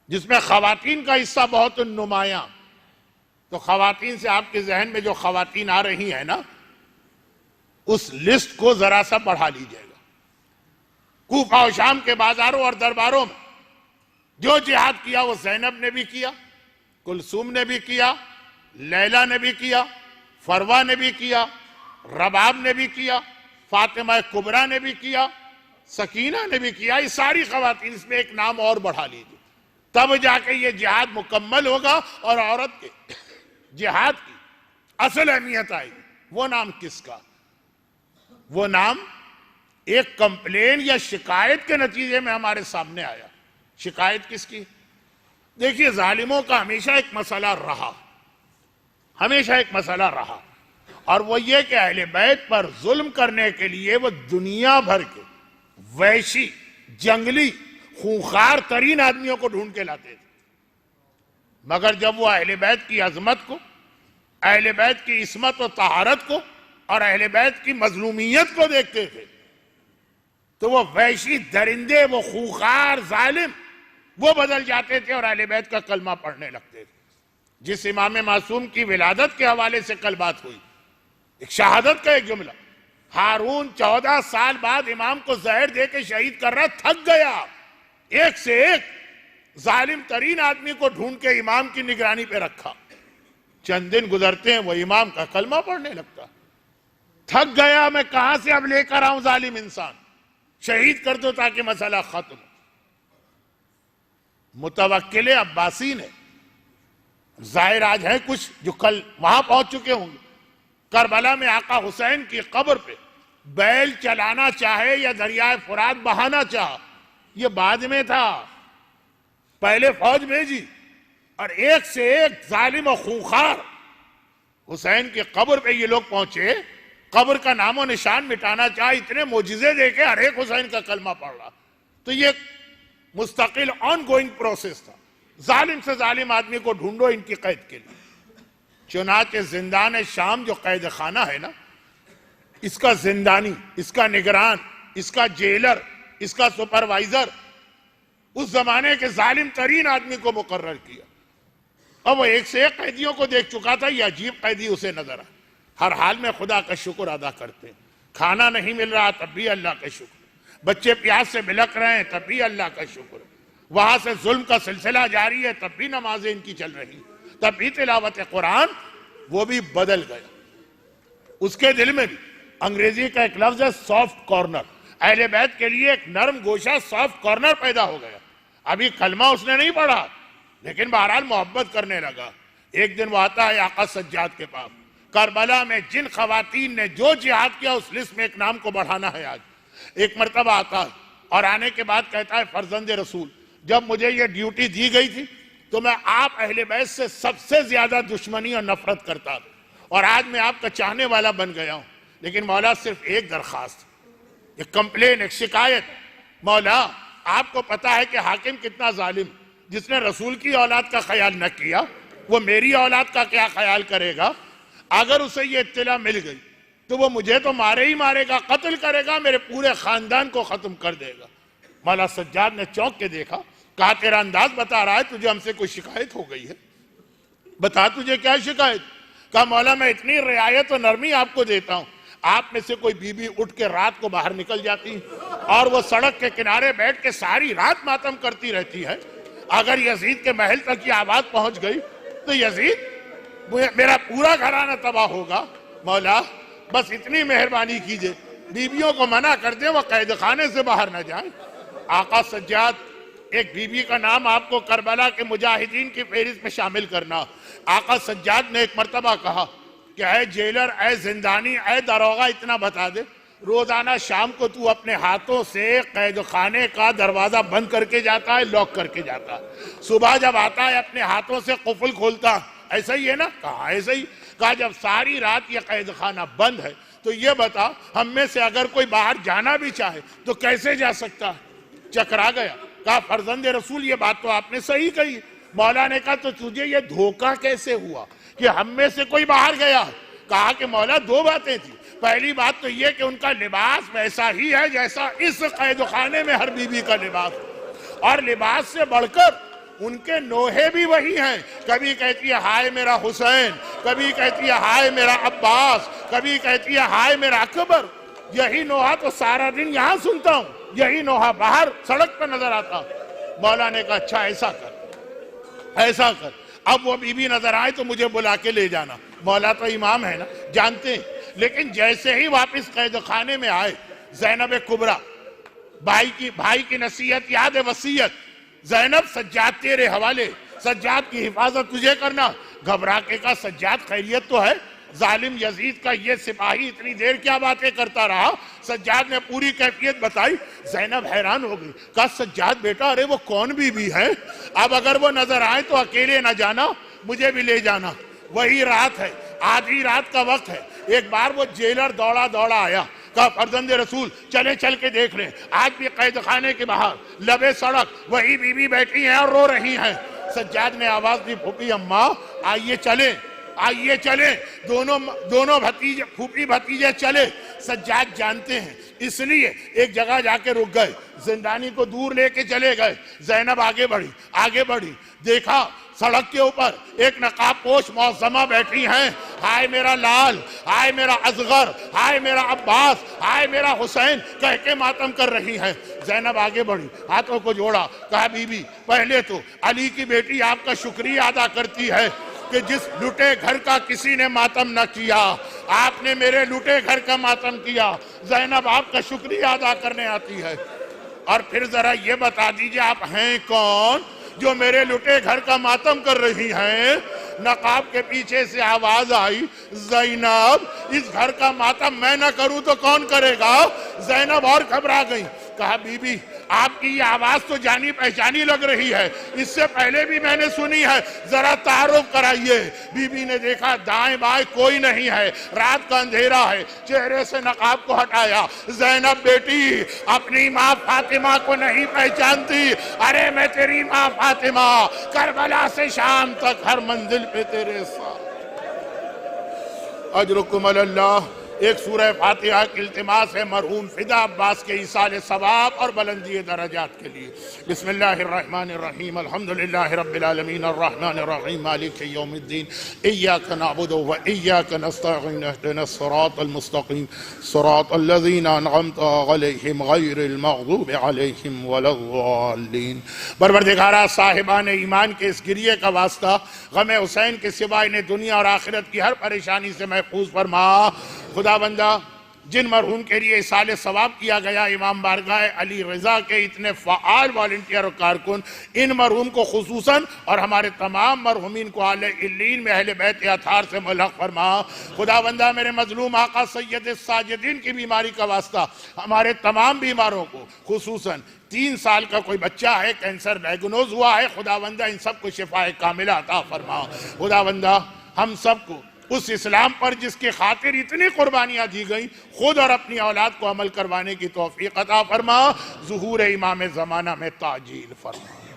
जिसमें खवातीन का हिस्सा बहुत नुमायां, तो खवातीन से आपके जहन में जो खवातीन आ रही है ना, उस लिस्ट को जरा सा बढ़ा लीजिएगा। कूफा और शाम के बाजारों और दरबारों में जो जिहाद किया वो ज़ैनब ने भी किया, कुलसूम ने भी किया, लैला ने भी किया, फरवा ने भी किया, रबाब ने भी किया, फातिमा कुबरा ने भी किया, सकीना ने भी किया। ये सारी खवातीन, इसमें एक नाम और बढ़ा लीजिए, तब जाके ये जिहाद मुकम्मल होगा और औरत के जिहाद की असल अहमियत आएगी। वो नाम किसका? वो नाम एक कंप्लेन या शिकायत के नतीजे में हमारे सामने आया। शिकायत किसकी? देखिए, जालिमों का हमेशा एक मसला रहा, हमेशा एक मसला रहा, और वो ये कि अहले बैत पर जुल्म करने के लिए वो दुनिया भर के वैशी, जंगली, खूंखार तरीन आदमियों को ढूंढ के लाते थे। मगर जब वो अहले बैत की अजमत को, अहले बैत की इस्मत और तहारत को और अहले बैत की मजलूमियत को देखते थे, तो वो वैशी दरिंदे, वो खूंखार जालिम, वो बदल जाते थे और अहले बैत का कलमा पढ़ने लगते थे। जिस इमाम मासूम की विलादत के हवाले से कल बात हुई, एक शहादत का एक जुमला, हारून 14 साल बाद इमाम को जहर दे के शहीद कर रहा, थक गया, एक से एक जालिम तरीन आदमी को ढूंढ के इमाम की निगरानी पे रखा। चंद दिन गुजरते हैं वो इमाम का कलमा पढ़ने लगता। थक गया मैं, कहां से अब लेकर आऊं जालिम इंसान, शहीद कर दो ताकि मसला खत्म। मुतवक्किल अब्बासी ने, जाहिर आज है कुछ जो कल वहां पहुंच चुके होंगे, करबला में आका हुसैन की कब्र पे बैल चलाना चाहे या दरियाए फुरात बहाना चाहे, ये बाद में था। पहले फौज भेजी और एक से एक जालिम और खूंखार हुसैन की कब्र पे ये लोग पहुंचे, कब्र का नामो निशान मिटाना चाहे, इतने मोजिजे देके हर एक हुसैन का कलमा पढ़ रहा। तो ये मुस्तकिल ऑन गोइंग प्रोसेस था। जालिम से जालिम आदमी को ढूंढो इनकी कैद के लिए। चुनाचे जिंदान शाम जो कैद खाना है ना, इसका जिंदानी, इसका निगरान, इसका जेलर, इसका सुपरवाइजर उस जमाने के जालिम तरीन आदमी को मुकर्रर किया। अब वो एक से एक कैदियों को देख चुका था, ये अजीब कैदी उसे नजर आया। हर हाल में खुदा का शुक्र अदा करते हैं। खाना नहीं मिल रहा तब भी अल्लाह का शुक्र, बच्चे प्यास से बिलक रहे हैं तब भी अल्लाह का शुक्र, वहां से जुल्म का सिलसिला जारी है तब भी नमाजें इनकी चल रही, तब भी तिलावत कुरान, वो भी बदल गया। उसके दिल में भी अंग्रेजी का एक लफ्ज है सॉफ्ट कॉर्नर, अहले बैत के लिए एक नरम गोशा सॉफ्ट कॉर्नर पैदा हो गया। अभी कलमा उसने नहीं पढ़ा लेकिन बहरहाल मोहब्बत करने लगा। एक दिन वो आता है आका सज्जाद के पास, करबला में जिन खवातीन ने जो जिहाद किया उस लिस्ट में एक नाम को बढ़ाना है आज। एक मर्तबा आता है और आने के बाद कहता है फर्जंद रसूल, जब मुझे ये ड्यूटी दी गई थी तो मैं आप अहले बैत से सबसे ज्यादा दुश्मनी और नफरत करता था, और आज मैं आपका चाहने वाला बन गया हूं। लेकिन मौला सिर्फ एक दरखास्त, एक कंप्लेन, एक शिकायत, मौला आपको पता है कि हाकिम कितना जालिम, जिसने रसूल की औलाद का ख्याल न किया वो मेरी औलाद का क्या ख्याल करेगा। अगर उसे ये इत्तला मिल गई तो वो मुझे तो मारे ही मारेगा, कत्ल करेगा, मेरे पूरे खानदान को खत्म कर देगा। मौला सज्जाद ने चौंक के देखा, कहा तेरा अंदाज बता रहा है तुझे हमसे कोई शिकायत हो गई है, बता तुझे क्या शिकायत। कहा मौला मैं इतनी रियायत और नरमी आपको देता हूं, आप में से कोई बीबी उठ के रात को बाहर निकल जाती और वो सड़क के किनारे बैठ के सारी रात मातम करती रहती है। अगर यजीद के महल तक की आवाज पहुंच गई तो यजीद मेरा पूरा घराना तबाह होगा। मौला बस इतनी मेहरबानी कीजिए, बीबियों को मना कर दे वो कैद खाने से बाहर न जाए। आका सज्जाद, एक बीबी का नाम आपको करबला के मुजाहिदीन की फेहरिस्त में शामिल करना। आका सज्जाद ने एक मर्तबा कहा कि ऐ जेलर, ऐ जिंदानी, ऐ दरोगा, इतना बता दे, रोजाना शाम को तू अपने हाथों से कैद खाने का दरवाजा बंद करके जाता है, लॉक करके जाता है, सुबह जब आता है अपने हाथों से कुफल खोलता, ऐसा ही है ना। कहा ऐसा ही। कहा जब सारी रात ये कैद खाना बंद है तो ये बता हम में से अगर कोई बाहर जाना भी चाहे तो कैसे जा सकता है। चकरा गया। कहा फर्जंद रसूल ये बात तो आपने सही कही। मौला ने कहा तो तुझे ये धोखा कैसे हुआ कि हम में से कोई बाहर गया। कहा कि मौला दो बातें थी, पहली बात तो ये कि उनका लिबास वैसा ही है जैसा इस कैद खाने में हर बीबी का लिबास, और लिबास से बढ़कर उनके नोहे भी वही हैं। कभी कहती है हाय मेरा हुसैन, कभी कहती है हाय मेरा अब्बास, कभी कहती है हाय मेरा अकबर। यही नोहा तो सारा दिन यहाँ सुनता हूँ, यही नोहा बाहर सड़क पर नजर आता। मौला ने कहा अच्छा ऐसा कर, ऐसा कर, अब वो बीबी नजर आए तो मुझे बुला के ले जाना। मौला तो इमाम है ना, जानते हैं। लेकिन जैसे ही वापस कैद खाने में आए, ज़ैनब कुबरा, भाई की नसीहत याद है, वसीयत, ज़ैनब सज्जाद तेरे हवाले, सज्जाद की हिफाजत तुझे करना। घबरा के का सज्जाद खैरियत तो है, जालिम यजीद का ये सिपाही इतनी देर क्या बातें करता रहा। सज्जाद ने पूरी कैफियत बताई। ज़ैनब हैरान हो गई। कहा सज्जाद बेटा अरे वो कौन बीबी है, अब अगर वो नजर आए तो अकेले ना जाना, मुझे भी ले जाना। वही रात है, आधी रात का वक्त है। एक बार वो जेलर दौड़ा दौड़ा आया। कहा फर्जंद रसूल चले चल के देख लें, आज भी कैद खाने के बाहर लबे सड़क वही बीबी बैठी हैं और रो रही हैं। सज्जाद ने आवाज दी फूफी अम्मा आइए चले, आइए चले। दोनों भतीजे, फूफी भतीजे चले। सज्जाद जानते हैं इसलिए एक जगह जाके रुक गए, जिंदानी को दूर लेके चले गए। ज़ैनब आगे बढ़ी, देखा सड़क के ऊपर एक नकाबपोश मौसमा बैठी हैं। हाय मेरा लाल, हाय मेरा असगर, हाय मेरा अब्बास, हाय मेरा हुसैन कह के मातम कर रही हैं। ज़ैनब आगे बढ़ी, हाथों को जोड़ा, कहा बीबी पहले तो अली की बेटी आपका शुक्रिया अदा करती है, कि जिस लुटे घर का किसी ने मातम न किया, आपने मेरे लुटे घर का मातम किया। ज़ैनब आपका शुक्रिया अदा करने आती है। और फिर जरा ये बता दीजिए आप हैं कौन जो मेरे लुटे घर का मातम कर रही हैं? नकाब के पीछे से आवाज आई, ज़ैनब इस घर का मातम मैं ना करूं तो कौन करेगा? ज़ैनब और घबरा गई। कहा बीबी आपकी ये आवाज तो जानी पहचानी लग रही है, इससे पहले भी मैंने सुनी है, जरा तारुफ कराइए। बीबी ने देखा दाएं बाएं कोई नहीं है, रात का अंधेरा है। चेहरे से नकाब को हटाया। ज़ैनब बेटी अपनी माँ फातिमा को नहीं पहचानती? अरे मैं तेरी माँ फातिमा, करबला से शाम तक हर मंजिल पे तेरे साथ। अजरुकुम अल्लाह। एक सूरह फातिहा की इल्तिमास है मरहूम फिदा अब्बास के इसाले सवाब और बुलंदी दरजात के लिए। बिस्मिल्लाहिर्रहमानिर्रहीम अल्हम्दुलिल्लाहि रब्बिल आलमीन अर्रहमानिर्रहीम मालिकि यौमिद्दीन इय्याका नअबुदु व इय्याका नस्तईन इहदिनस सिरातल मुस्तकीम सिरातल लज़ीना अनअमता अलैहिम गैरिल मग़दूबि अलैहिम वलद्दाल्लीन। परवरदिगारा साहिबान ईमान के इस गिरिये का वास्ता गम हुसैन के सिवा इन्हें दुनिया और आखिरत की हर परेशानी से महफूज फरमा। खुदाबंदा जिन मरहूम के लिए इसाले सवाब किया गया, इमाम बारगाह अली रजा के इतने फ़आल वॉलंटियर और कारकुन, इन मरहूम को खुसूसन और हमारे तमाम मरहूमीन को आले इल्लीन में अहले बैत अतार से मुल्हक़ फरमा। खुदाबंदा मेरे मजलूम आका सैयद साजिदीन की बीमारी का वास्ता हमारे तमाम बीमारों को, खुसूसन 3 साल का कोई बच्चा है कैंसर डायग्नोज हुआ है, खुदाबंदा इन सबको शिफाए कामिला अता फरमा। खुदाबंदा हम सबको उस इस्लाम पर जिसके खातिर इतनी कुर्बानियां दी गई, खुद और अपनी औलाद को अमल करवाने की तौफीक अता फरमा। ज़ुहूर इमाम ज़माना में ताजील फरमा।